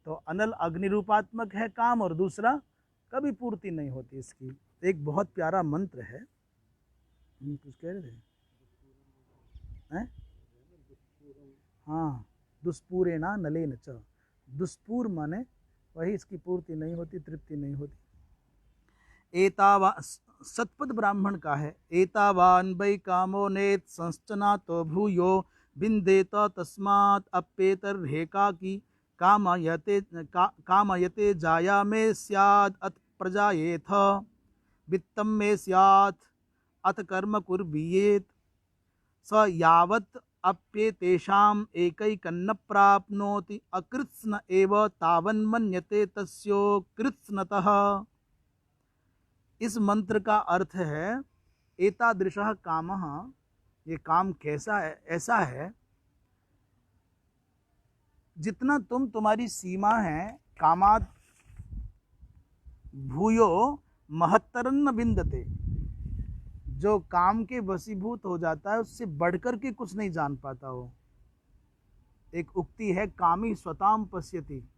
तो अनल अग्नि रूपात्मक है काम, और दूसरा कभी पूर्ति नहीं होती इसकी। एक बहुत प्यारा मंत्र है, कुछ कह रहे थे, हाँ, दुष्पूरेणा नलेन च। दुष्पूर माने वही, इसकी पूर्ति नहीं होती, तृप्ति नहीं होती। एतावा सतपद ब्राह्मण का है, एतावान वै कामो नेत संस्चना तो भूयो बिंदेत तस्मात् अप्येतर रेकाकी कामयते जाया में स्याद अथ प्रजायेथ वित्तम में स्यात् अथ कर्म कुर्वीयेत स यावत् अप्येतेषाम् एकैकन्न प्राप्नोति अकृत्स्न एव तावन्मन्यते तस्यो कृत्स्नतः। इस मंत्र का अर्थ है एतादृशः कामः, ये काम कैसा है, ऐसा है जितना तुम्हारी सीमा है, कामात् भूयो महत्तरन्न विन्दते। जो काम के वशीभूत हो जाता है उससे बढ़कर के कुछ नहीं जान पाता हो। एक उक्ति है, कामी स्वताम पश्यति।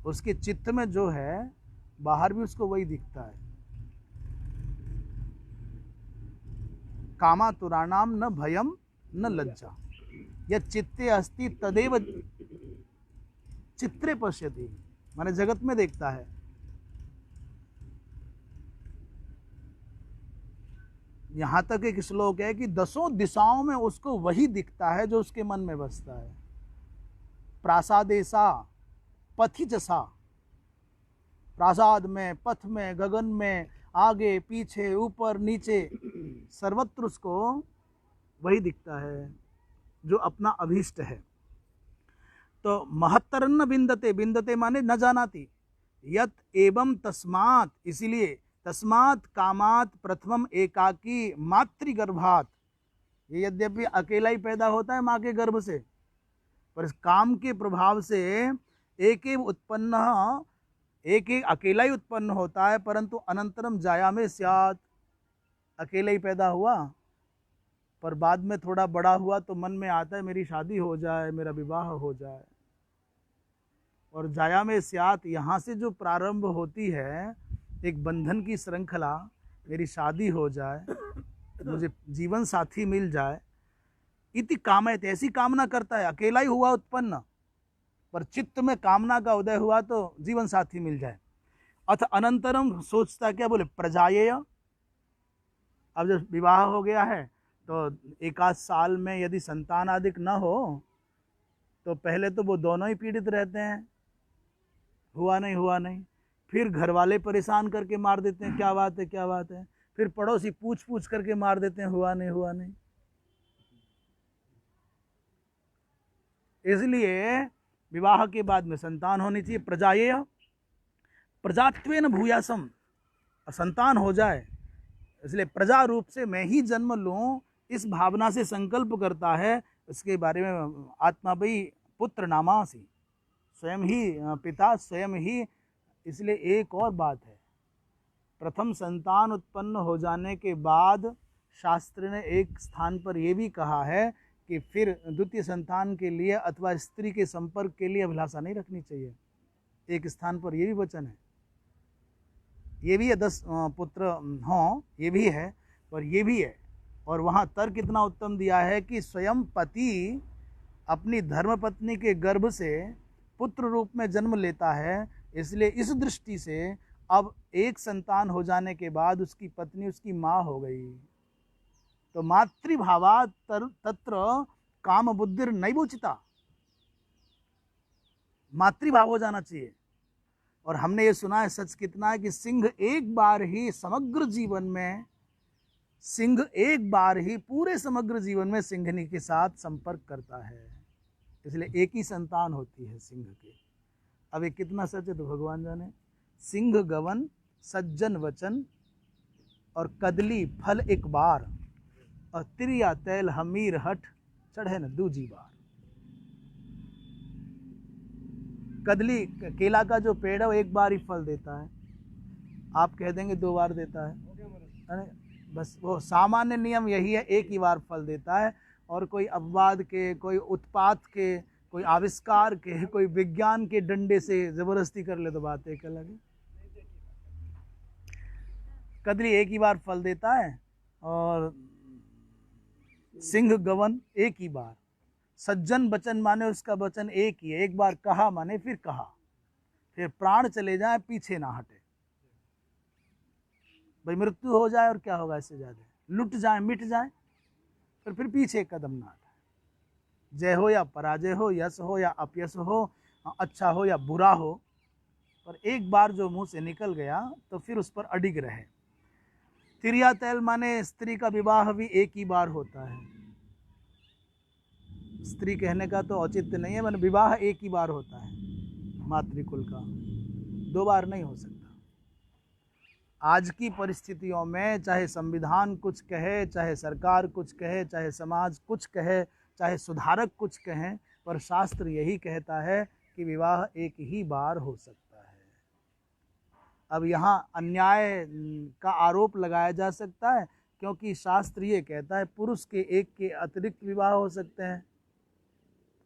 उसके चित्त में जो है बाहर भी उसको वही दिखता है। कामातुराणाम न भयम न लज्जा, यत् चित्ते अस्ति तदेव चित्रे पश्यति, माने जगत में देखता है। यहाँ तक एक श्लोक है कि 10 दिशाओं में उसको वही दिखता है जो उसके मन में बसता है। प्रासादेसा पथिजसा, प्रासाद में, पथ में, गगन में, आगे पीछे, ऊपर नीचे, सर्वत्र उसको वही दिखता है जो अपना अभीष्ट है। तो महत्तरन्न बिंदते, बिंदते माने न जानाति, यत एवं तस्मात्, इसीलिए तस्मात् कामात् प्रथमम एकाकी मातृगर्भात्, ये यद्यपि अकेला ही पैदा होता है माँ के गर्भ से, पर इस काम के प्रभाव से एक एक अकेला ही उत्पन्न होता है, परंतु अनंतरम जाया में स्यात्, अकेला ही पैदा हुआ पर बाद में थोड़ा बड़ा हुआ तो मन में आता है मेरी शादी हो जाए, मेरा विवाह हो जाए। और जाया में स्यात् यहाँ से जो प्रारंभ होती है एक बंधन की श्रृंखला, मेरी शादी हो जाए, मुझे जीवन साथी मिल जाए, इति कामयते, ऐसी कामना करता है। अकेला ही हुआ उत्पन्न, पर चित्त में कामना का उदय हुआ तो जीवन साथी मिल जाए। अथ अनंतरम सोचता क्या, बोले प्रजायेय, अब जब विवाह हो गया है तो एक आध साल में यदि संतान आदि न हो तो पहले तो वो दोनों ही पीड़ित रहते हैं, हुआ नहीं हुआ नहीं, फिर घर वाले परेशान करके मार देते हैं, क्या बात है क्या बात है, फिर पड़ोसी पूछ पूछ करके मार देते हैं, हुआ नहीं हुआ नहीं। इसलिए विवाह के बाद में संतान होनी चाहिए। प्रजाएय प्रजात्वेन भूयासम, संतान हो जाए, इसलिए प्रजा रूप से मैं ही जन्म लूं, इस भावना से संकल्प करता है। इसके बारे में आत्मा भाई पुत्र नामासी, स्वयं ही पिता स्वयं ही। इसलिए एक और बात है, प्रथम संतान उत्पन्न हो जाने के बाद शास्त्र ने एक स्थान पर यह भी कहा है कि फिर द्वितीय संतान के लिए अथवा स्त्री के संपर्क के लिए अभिलाषा नहीं रखनी चाहिए। एक स्थान पर यह भी वचन है, ये भी है 10 पुत्र हों, ये भी है, और ये भी है। और वहाँ तर्क कितना उत्तम दिया है कि स्वयं पति अपनी धर्मपत्नी के गर्भ से पुत्र रूप में जन्म लेता है, इसलिए इस दृष्टि से अब एक संतान हो जाने के बाद उसकी पत्नी उसकी माँ हो गई। तो मातृभावा तत्र काम बुद्धिर नैवोचिता, मातृभाव हो जाना चाहिए। और हमने ये सुना है, सच कितना है कि सिंह एक बार ही समग्र जीवन में, सिंह एक बार ही पूरे समग्र जीवन में सिंहनी के साथ संपर्क करता है, इसलिए एक ही संतान होती है सिंह की। अब ये कितना सच है तो भगवान जाने। सिंह गवन सज्जन वचन और कदली फल एक बार, और तिरिया तैल हमीर हठ चढ़े न दूजी बार। कदली केला का जो पेड़ है वो एक बार ही फल देता है, आप कह देंगे 2 बार देता है, अरे बस वो सामान्य नियम यही है, एक ही बार फल देता है। और कोई अपवाद के, कोई उत्पात के, कोई आविष्कार के, कोई विज्ञान के डंडे से जबरदस्ती कर ले तो बात एक अलग है। कदली एक ही बार फल देता है और सिंह गवन एक ही बार। सज्जन वचन माने उसका वचन एक ही है, एक बार कहा माने फिर कहा, फिर प्राण चले जाए पीछे ना हटे। भाई मृत्यु हो जाए और क्या होगा, इससे ज्यादा लुट जाए मिट जाए, फिर पीछे कदम ना हटे। जय हो या पराजय हो, यश हो या अपयश हो, अच्छा हो या बुरा हो, पर एक बार जो मुंह से निकल गया तो फिर उस पर अडिग रहे। तिरिया तैल माने स्त्री का विवाह भी एक ही बार होता है। स्त्री कहने का तो औचित्य नहीं है, माने विवाह एक ही बार होता है मातृकुल का, 2 बार नहीं हो सकता। आज की परिस्थितियों में चाहे संविधान कुछ कहे, चाहे सरकार कुछ कहे, चाहे समाज कुछ कहे, चाहे सुधारक कुछ कहें, पर शास्त्र यही कहता है कि विवाह एक ही बार हो सकता है। अब यहाँ अन्याय का आरोप लगाया जा सकता है, क्योंकि शास्त्र ये कहता है पुरुष के एक के अतिरिक्त विवाह हो सकते हैं।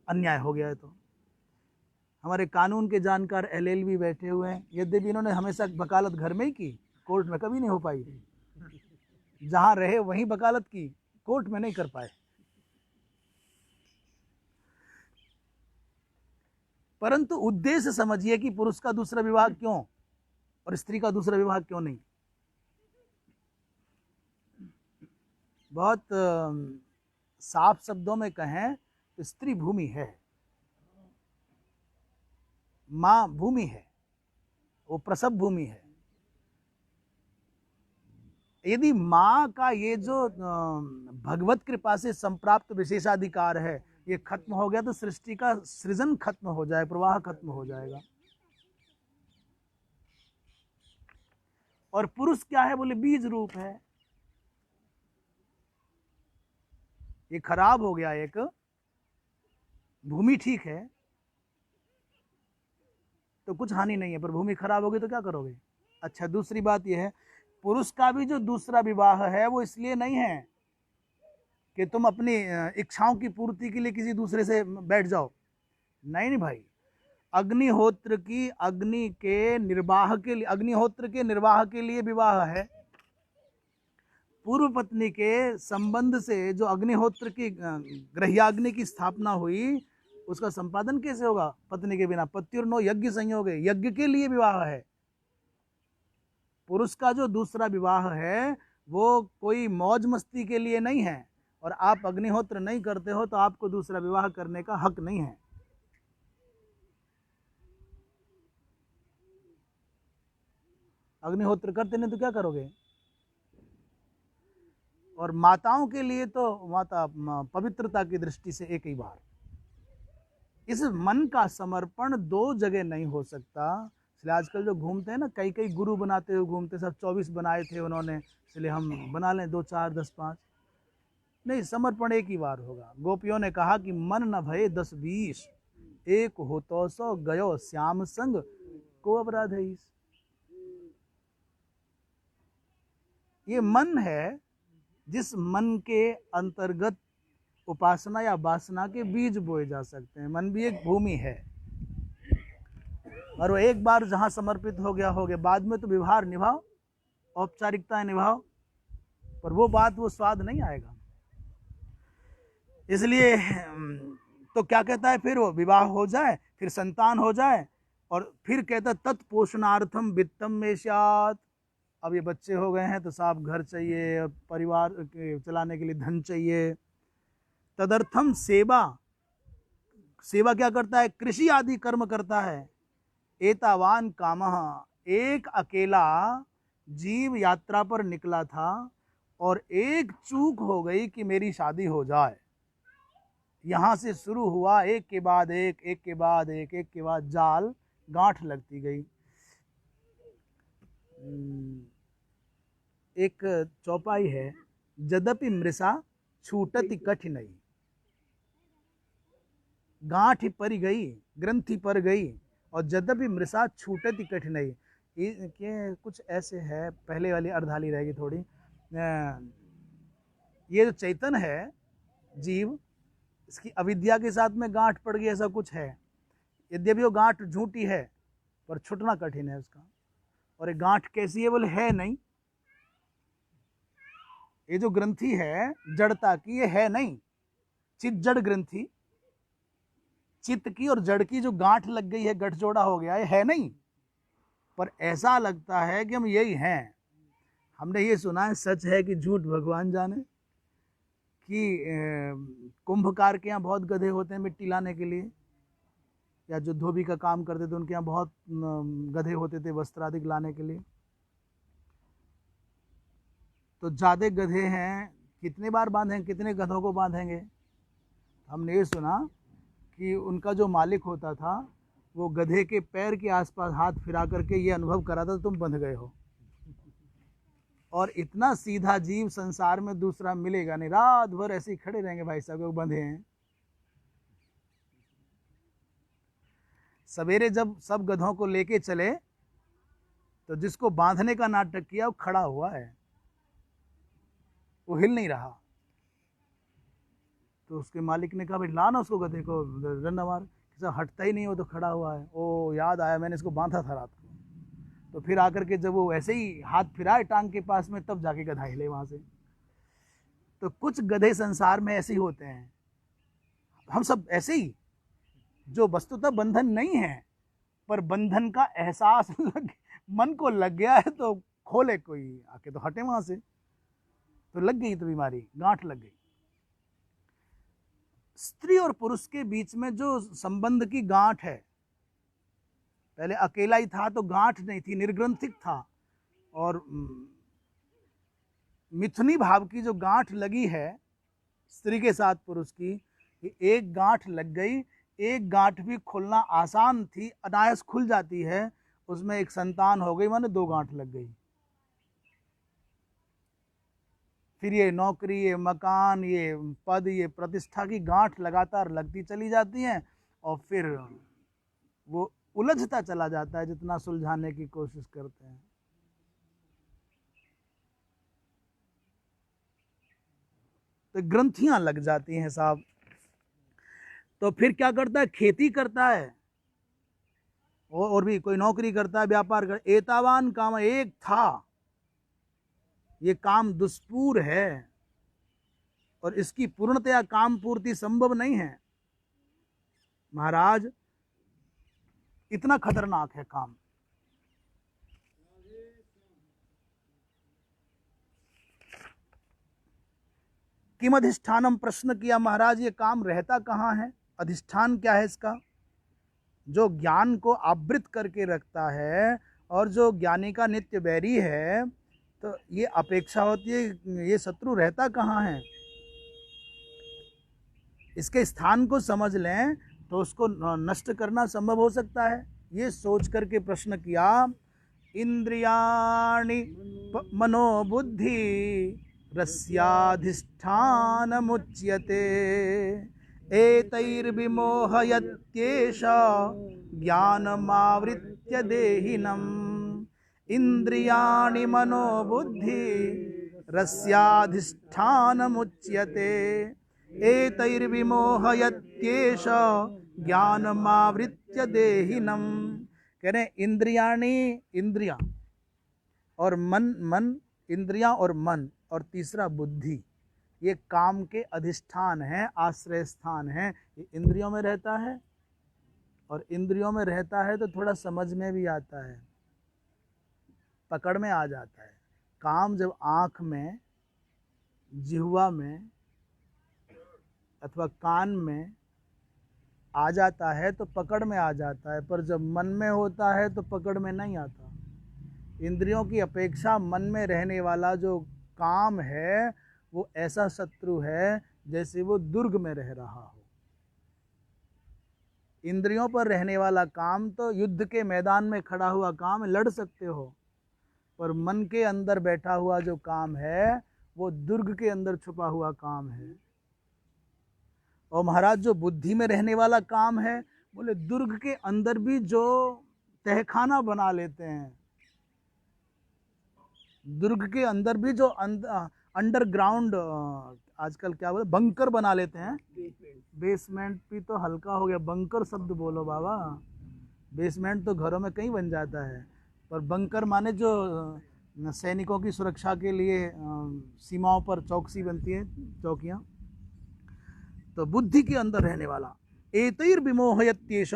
अन्याय हो गया है तो हमारे कानून के जानकार LLB बैठे हुए हैं, यद्यपि इन्होंने हमेशा वकालत घर में ही की, कोर्ट में कभी नहीं हो पाई। जहां रहे वहीं वकालत की, कोर्ट में नहीं कर पाए। परंतु उद्देश्य समझिए कि पुरुष का दूसरा विवाह क्यों और स्त्री का दूसरा विवाह क्यों नहीं। बहुत साफ शब्दों में कहें तो स्त्री भूमि है, मां भूमि है, वो प्रसव भूमि है। यदि माँ का ये जो भगवत कृपा से संप्राप्त विशेषाधिकार है ये खत्म हो गया तो सृष्टि का सृजन खत्म हो जाए, प्रवाह खत्म हो जाएगा। और पुरुष क्या है? बोले बीज रूप है। ये खराब हो गया, एक भूमि ठीक है तो कुछ हानि नहीं है, पर भूमि खराब होगी तो क्या करोगे? अच्छा, दूसरी बात यह है, पुरुष का भी जो दूसरा विवाह है वो इसलिए नहीं है कि तुम अपनी इच्छाओं की पूर्ति के लिए किसी दूसरे से बैठ जाओ। नहीं नहीं भाई, अग्निहोत्र के निर्वाह के लिए विवाह है। पूर्व पत्नी के संबंध से जो अग्निहोत्र की ग्रह्याग्नि की स्थापना हुई, उसका संपादन कैसे होगा पत्नी के बिना? पत्युर्नो यज्ञ संयोग है, यज्ञ के लिए विवाह है। पुरुष का जो दूसरा विवाह है वो कोई मौज मस्ती के लिए नहीं है, और आप अग्निहोत्र नहीं करते हो तो आपको दूसरा विवाह करने का हक नहीं है। अग्निहोत्र करते नहीं तो क्या करोगे? और माताओं के लिए तो माता पवित्रता की दृष्टि से एक ही बार। इस मन का समर्पण दो जगह नहीं हो सकता। इसलिए आजकल जो घूमते हैं ना, कई कई गुरु बनाते हुए घूमते, सब 24 बनाए थे उन्होंने, इसलिए हम बना लें 2 4 10 5। नहीं, समर्पण एक ही बार होगा। गोपियों ने कहा कि मन न भये 10 20, एक हो तो 100 गयो श्याम संग को अपराध है। ये मन है, जिस मन के अंतर्गत उपासना या वासना के बीज बोए जा सकते हैं। मन भी एक भूमि है, और वो एक बार जहां समर्पित हो गया, बाद में तो व्यवहार निभाओ, औपचारिकताएं निभाओ, पर वो बात, वो स्वाद नहीं आएगा। इसलिए तो क्या कहता है फिर? वो विवाह हो जाए, फिर संतान हो जाए, और फिर कहता तत्पोषणार्थम वित्तम में स्यात्। अब ये बच्चे हो गए हैं तो साहब घर चाहिए, परिवार के चलाने के लिए धन चाहिए। तदर्थम सेवा क्या करता है? कृषि आदि कर्म करता है। एतावान कामः, एक अकेला जीव यात्रा पर निकला था और एक चूक हो गई कि मेरी शादी हो जाए। यहाँ से शुरू हुआ, एक के बाद एक, एक के बाद एक, एक के बाद जाल, गांठ लगती गई। एक चौपाई है, यद्यपि मृषा छूटति कठिनई, गांठ पर गई, ग्रंथि पर गई, और यद्यपि मृषा छूटति कठिनई। ये कुछ ऐसे है, पहले वाली अर्धाली रहेगी थोड़ी। ये जो चैतन है जीव, इसकी अविद्या के साथ में गांठ पड़ गई, ऐसा कुछ है। यद्यपि वो गांठ झूठी है पर छूटना कठिन है उसका। और एक गांठ कैसी है? बोले है नहीं। ये जो ग्रंथि है जड़ता की, ये है नहीं। चित जड़ ग्रंथि, चित्त की और जड़ की जो गांठ लग गई है, गठजोड़ा हो गया, ये है नहीं, पर ऐसा लगता है कि हम यही हैं। हमने ये सुना है, सच है कि झूठ भगवान जाने, कि कुंभकार के यहाँ बहुत गधे होते हैं मिट्टी लाने के लिए, या जो धोबी का काम करते थे उनके यहाँ बहुत गधे होते थे वस्त्र आदि लाने के लिए। तो ज़्यादा गधे हैं, कितने बार बांधेंगे, कितने गधों को बांधेंगे? हमने ये सुना कि उनका जो मालिक होता था वो गधे के पैर के आसपास हाथ फिरा करके ये अनुभव कराता, तुम बंध गए हो। और इतना सीधा जीव संसार में दूसरा मिलेगा नहीं, रात भर ऐसे ही खड़े रहेंगे भाई साहब, वो बंधे हैं। सवेरे जब सब गधों को लेके चले तो जिसको बांधने का नाटक किया वो खड़ा हुआ है, वो हिल नहीं रहा। तो उसके मालिक ने कहा भाई ला ना उसको, गधे को डंडा मार। हटता ही नहीं, वो तो खड़ा हुआ है। ओ याद आया, मैंने इसको बांधा था रात को। तो फिर आकर के जब वो ऐसे ही हाथ फिराए टांग के पास में, तब जाके गधा हिले वहां से। तो कुछ गधे संसार में ऐसे ही होते हैं। हम सब ऐसे ही, जो वस्तुतः बंधन नहीं है, पर बंधन का एहसास मन को लग गया है, तो खोले कोई आके तो हटे वहां से। तो लग गई तो बीमारी, गांठ लग गई। स्त्री और पुरुष के बीच में जो संबंध की गांठ है, पहले अकेला ही था तो गांठ नहीं थी, निर्ग्रंथिक था। और मिथुनी भाव की जो गांठ लगी है स्त्री के साथ पुरुष की, एक गांठ लग गई। एक गांठ भी खुलना आसान थी, अनायास खुल जाती है, उसमें एक संतान हो गई, माने 2 गांठ लग गई। फिर ये नौकरी, ये मकान, ये पद, ये प्रतिष्ठा की गांठ लगातार लगती चली जाती हैं और फिर वो उलझता चला जाता है जितना सुलझाने की कोशिश करते हैं। तो ग्रंथियां लग जाती हैं साहब। तो फिर क्या करता है, खेती करता है और भी कोई नौकरी करता है, व्यापार कर, एतावान काम, एक था, ये काम दुष्पूर है और इसकी पूर्णतया काम पूर्ति संभव नहीं है। महाराज इतना खतरनाक है काम। किम अधिष्ठानम, प्रश्न किया महाराज ये काम रहता कहाँ है, अधिष्ठान क्या है इसका, जो ज्ञान को आवृत करके रखता है और जो ज्ञानी का नित्य बैरी है। तो ये अपेक्षा होती है, ये शत्रु रहता कहाँ है, इसके स्थान को समझ लें तो उसको नष्ट करना संभव हो सकता है। ये सोच करके प्रश्न किया, इंद्रियाणि मनोबुद्धि रस्याधिष्ठान मुच्यते एतैर्विमोहयत्येष ज्ञानमावृत्य देहिनम्। इंद्रियाणि मनोबुद्धि रस्याधिष्ठान मुच्यते एतैर्विमोहयत्येष ज्ञानमावृत्य देहिनम्। कह रहे इंद्रियाणि, इंद्रियां और मन, इंद्रियां और मन, और तीसरा बुद्धि, ये काम के अधिष्ठान है, आश्रय स्थान है। ये इंद्रियों में रहता है और इंद्रियों में रहता है तो थोड़ा समझ में भी आता है, पकड़ में आ जाता है। काम जब आँख में, जिह्वा में अथवा कान में आ जाता है तो पकड़ में आ जाता है, पर जब मन में होता है तो पकड़ में नहीं आता। इंद्रियों की अपेक्षा मन में रहने वाला जो काम है वो ऐसा शत्रु है जैसे वो दुर्ग में रह रहा हो। इंद्रियों पर रहने वाला काम तो युद्ध के मैदान में खड़ा हुआ काम है, लड़ सकते हो, पर मन के अंदर बैठा हुआ जो काम है वो दुर्ग के अंदर छुपा हुआ काम है। और महाराज जो बुद्धि में रहने वाला काम है, बोले दुर्ग के अंदर भी जो तहखाना बना लेते हैं, दुर्ग के अंदर भी जो अंडरग्राउंड आजकल क्या बोले, बंकर बना लेते हैं। बेसमेंट भी तो हल्का हो गया, बंकर शब्द बोलो बाबा। बेसमेंट तो घरों में कहीं बन जाता है, पर बंकर माने जो सैनिकों की सुरक्षा के लिए सीमाओं पर चौकसी बनती है, चौकियां। तो बुद्धि के अंदर रहने वाला एतैर्विमोहयत्येष,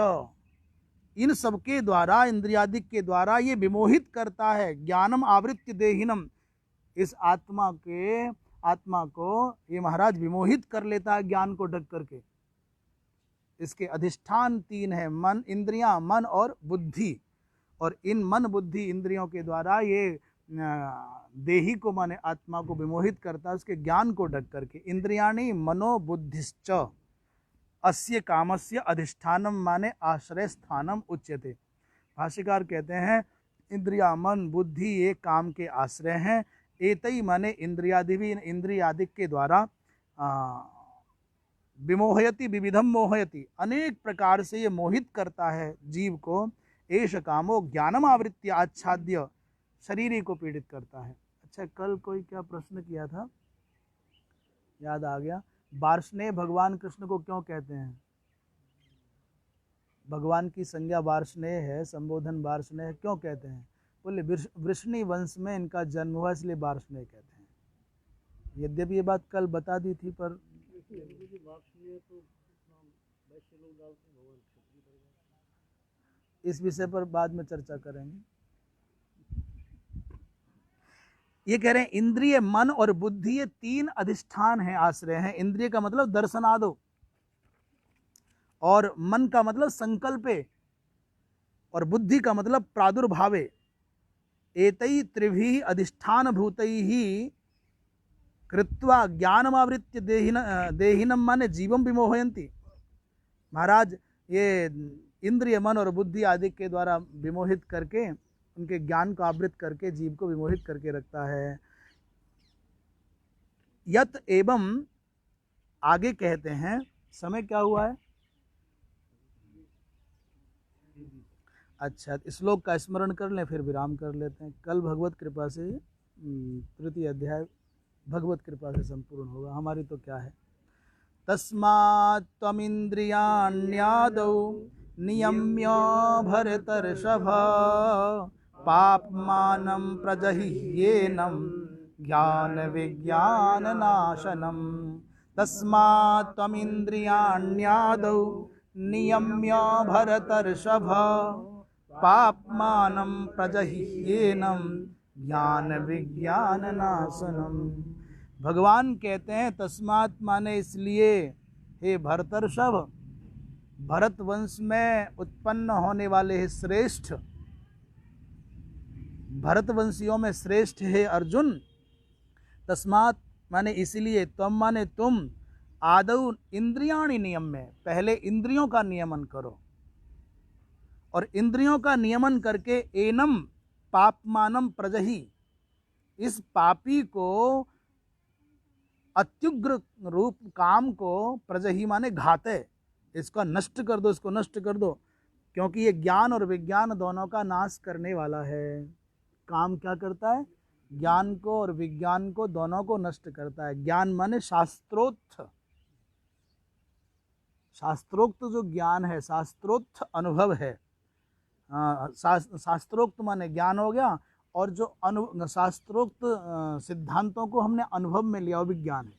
इन सबके द्वारा, इंद्रियादिक के द्वारा ये विमोहित करता है। ज्ञानम आवृत्य देहिनम, इस आत्मा को ये महाराज विमोहित कर लेता है ज्ञान को ढक करके। इसके अधिष्ठान तीन है, मन, इंद्रियां, मन और बुद्धि। और इन मन बुद्धि इंद्रियों के द्वारा ये देही को माने आत्मा को विमोहित करता है उसके ज्ञान को ढक करके। इंद्रियाणि मनोबुद्धिश्च अस्य कामस्य अधिष्ठानम माने आश्रय स्थानम उच्यते। भाष्यकार कहते हैं इंद्रिया, मन, बुद्धि ये काम के आश्रय हैं। एतई माने इंद्रियादि भी, इंद्रियादिक के द्वारा विमोहयति, विविधम मोहयति, अनेक प्रकार से ये मोहित करता है जीव को। एष कामो ज्ञानम आवृत्य आच्छाद्य, शरीर को पीड़ित करता है। अच्छा, कल कोई क्या प्रश्न किया था, याद आ गया। वार्ष्णेय भगवान कृष्ण को क्यों कहते हैं? भगवान की संज्ञा वार्ष्णेय है, संबोधन वार्ष्णेय, क्यों कहते हैं? बोले वृष्णि वंश में इनका जन्म हुआ इसलिए वार्ष्णेय कहते हैं। यद्यपि ये बात कल बता दी थी, पर इस विषय पर बाद में चर्चा करेंगे। ये कह रहे हैं इंद्रिय, मन और बुद्धि ये तीन अधिष्ठान हैं, आश्रय हैं। इंद्रिय का मतलब दर्शनादो, और मन का मतलब संकल्पे, और बुद्धि का मतलब प्रादुर्भावे। एतै त्रिभिः अधिष्ठान भूतैः कृत्वा ज्ञानमावृत्य देहिनम माने जीवम विमोहयन्ति। महाराज ये इंद्रिय, मन और बुद्धि आदि के द्वारा विमोहित करके, उनके ज्ञान को आवृत करके जीव को विमोहित करके रखता है। यत एवं आगे कहते हैं, समय क्या हुआ है? अच्छा, श्लोक का स्मरण कर लें फिर विराम कर लेते हैं। कल भगवत कृपा से तृतीय अध्याय भगवत कृपा से संपूर्ण होगा, हमारी तो क्या है। तस्मात् त्वमिन्द्रियाण्यादौ नियम्य भरतर्षभ पापमानं प्रजह्येनं ज्ञान विज्ञान नाशनम। तस्मात् त्वमिन्द्रियाण्यादौ नियम्य भरतर्षभ पापमानं प्रजह्येनं ज्ञान विज्ञान नाशनम। भगवान कहते हैं तस्मात् माने इसलिए, हे भरतर्षभ, भरत वंश में उत्पन्न होने वाले हे श्रेष्ठ, भरत वंशियों में श्रेष्ठ है अर्जुन। तस्मात् माने इसलिए, त्वम माने तुम, आदौ इंद्रियाणि नियम में, पहले इंद्रियों का नियमन करो, और इंद्रियों का नियमन करके एनम पापमानम प्रजहि, इस पापी को, अत्युग्र रूप काम को, प्रजहि माने घाते, इसका नष्ट कर दो, इसको नष्ट कर दो, क्योंकि ये ज्ञान और विज्ञान दोनों का नाश करने वाला है। काम क्या करता है? ज्ञान को और विज्ञान को दोनों को नष्ट करता है। ज्ञान माने शास्त्रोक्त, शास्त्रोक्त जो ज्ञान है, शास्त्रोक्त अनुभव है। शास्त्रोक्त माने ज्ञान हो गया, और जो शास्त्रोक्त सिद्धांतों को हमने अनुभव में लिया वो विज्ञान है।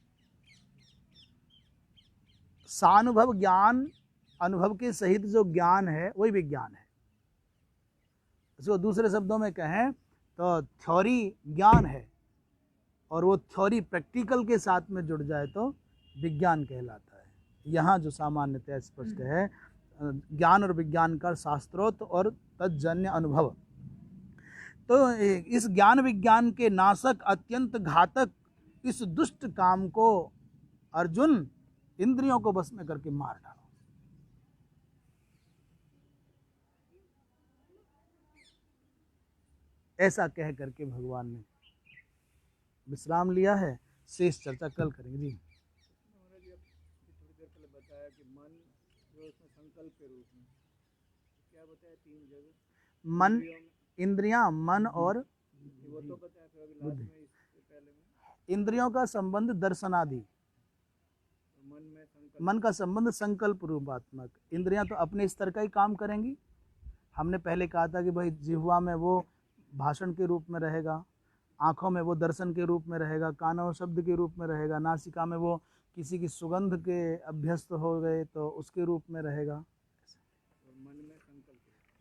सानुभव ज्ञान, अनुभव के सहित जो ज्ञान है वही विज्ञान है। इसको दूसरे शब्दों में कहें तो थ्योरी ज्ञान है, और वो थ्योरी प्रैक्टिकल के साथ में जुड़ जाए तो विज्ञान कहलाता है। यहाँ जो सामान्यतः स्पष्ट है, ज्ञान और विज्ञान का शास्त्रोक्त और तज्जन्य अनुभव। तो इस ज्ञान विज्ञान के नाशक, अत्यंत घातक इस दुष्ट काम को अर्जुन इंद्रियों को बस में करके मार डालो। ऐसा कह करके भगवान ने विश्राम लिया है। शेष चर्चा कल करेंगे जी। थोड़ी देर पहले बताया कि मन जो इसमें संकल्प के रूप में क्या बताया, 3 जगह मन, इंद्रियां, मन और वो तो बताया फिर अभी लास्ट में, इससे पहले में इंद्रियों का संबंध दर्शनादि, मन का संबंध संकल्प रूपात्मक। इंद्रियां तो अपने स्तर का ही काम करेंगी। हमने पहले कहा था कि भाई जिह्वा में वो भाषण के रूप में रहेगा, आँखों में वो दर्शन के रूप में रहेगा, कानों में शब्द के रूप में रहेगा, नासिका में वो किसी की सुगंध के अभ्यस्त हो गए तो उसके रूप में रहेगा, और मन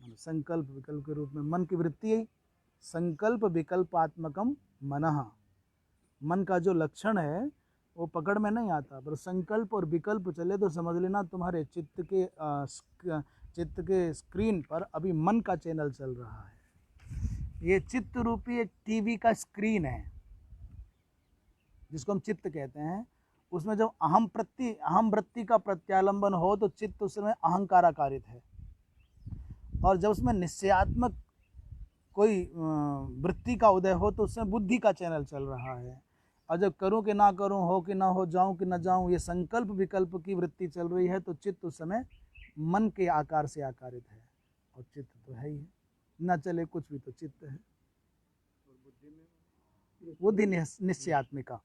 में संकल्प विकल्प के रूप में। मन की वृत्ति संकल्प विकल्पात्मकम मनः, मन का जो लक्षण है वो पकड़ में नहीं आता, पर संकल्प और विकल्प चले तो समझ लेना तुम्हारे चित्त के स्क्रीन पर अभी मन का चैनल चल रहा है। ये चित्त रूपी एक टीवी का स्क्रीन है जिसको हम चित्त कहते हैं। उसमें जब अहम वृत्ति का प्रत्यालंबन हो तो चित्त उस समय अहंकाराकारित है, और जब उसमें निश्चयात्मक कोई वृत्ति का उदय हो तो उसमें बुद्धि का चैनल चल रहा है। और जब करूं कि ना करूं, हो कि ना हो, जाऊं कि ना जाऊं, ये संकल्प विकल्प की वृत्ति चल रही है, तो चित्त उस समय मन के आकार से आकारित है, और चित्त तो है ही, ना चले कुछ भी तो चित्त है। बुद्धि निश्चयात्मिका,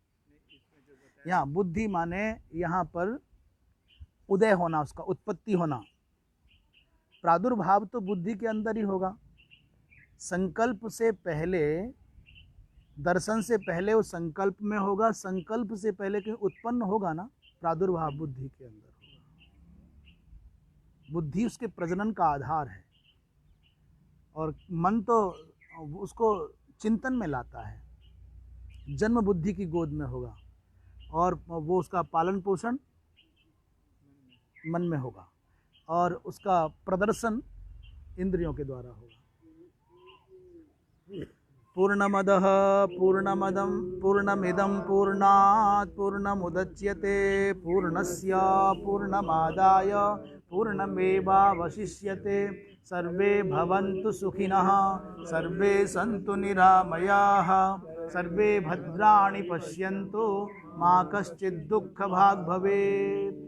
यहाँ बुद्धि माने यहाँ पर उदय होना, उसका उत्पत्ति होना। प्रादुर्भाव तो बुद्धि के अंदर ही होगा। संकल्प से पहले, दर्शन से पहले वो संकल्प में होगा, संकल्प से पहले कहीं उत्पन्न होगा ना, प्रादुर्भाव बुद्धि के अंदर होगा। बुद्धि उसके प्रजनन का आधार है, और मन तो उसको चिंतन में लाता है, जन्म बुद्धि की गोद में होगा, और वो उसका पालन पोषण मन में होगा, और उसका प्रदर्शन इंद्रियों के द्वारा होगा। पूर्णमदः पूर्णमदं पूर्णमिदं पूर्णात् पूर्णमुदच्यते पूर्णस्य पूर्णमादाय पूर्णमेवावशिष्यते। सर्वे भवन्तु सुखिनः, सर्वे सन्तु निरामयाः, सर्वे भद्राणि पश्यन्तु माँ कश्चित् दुःख भाग भवेत्।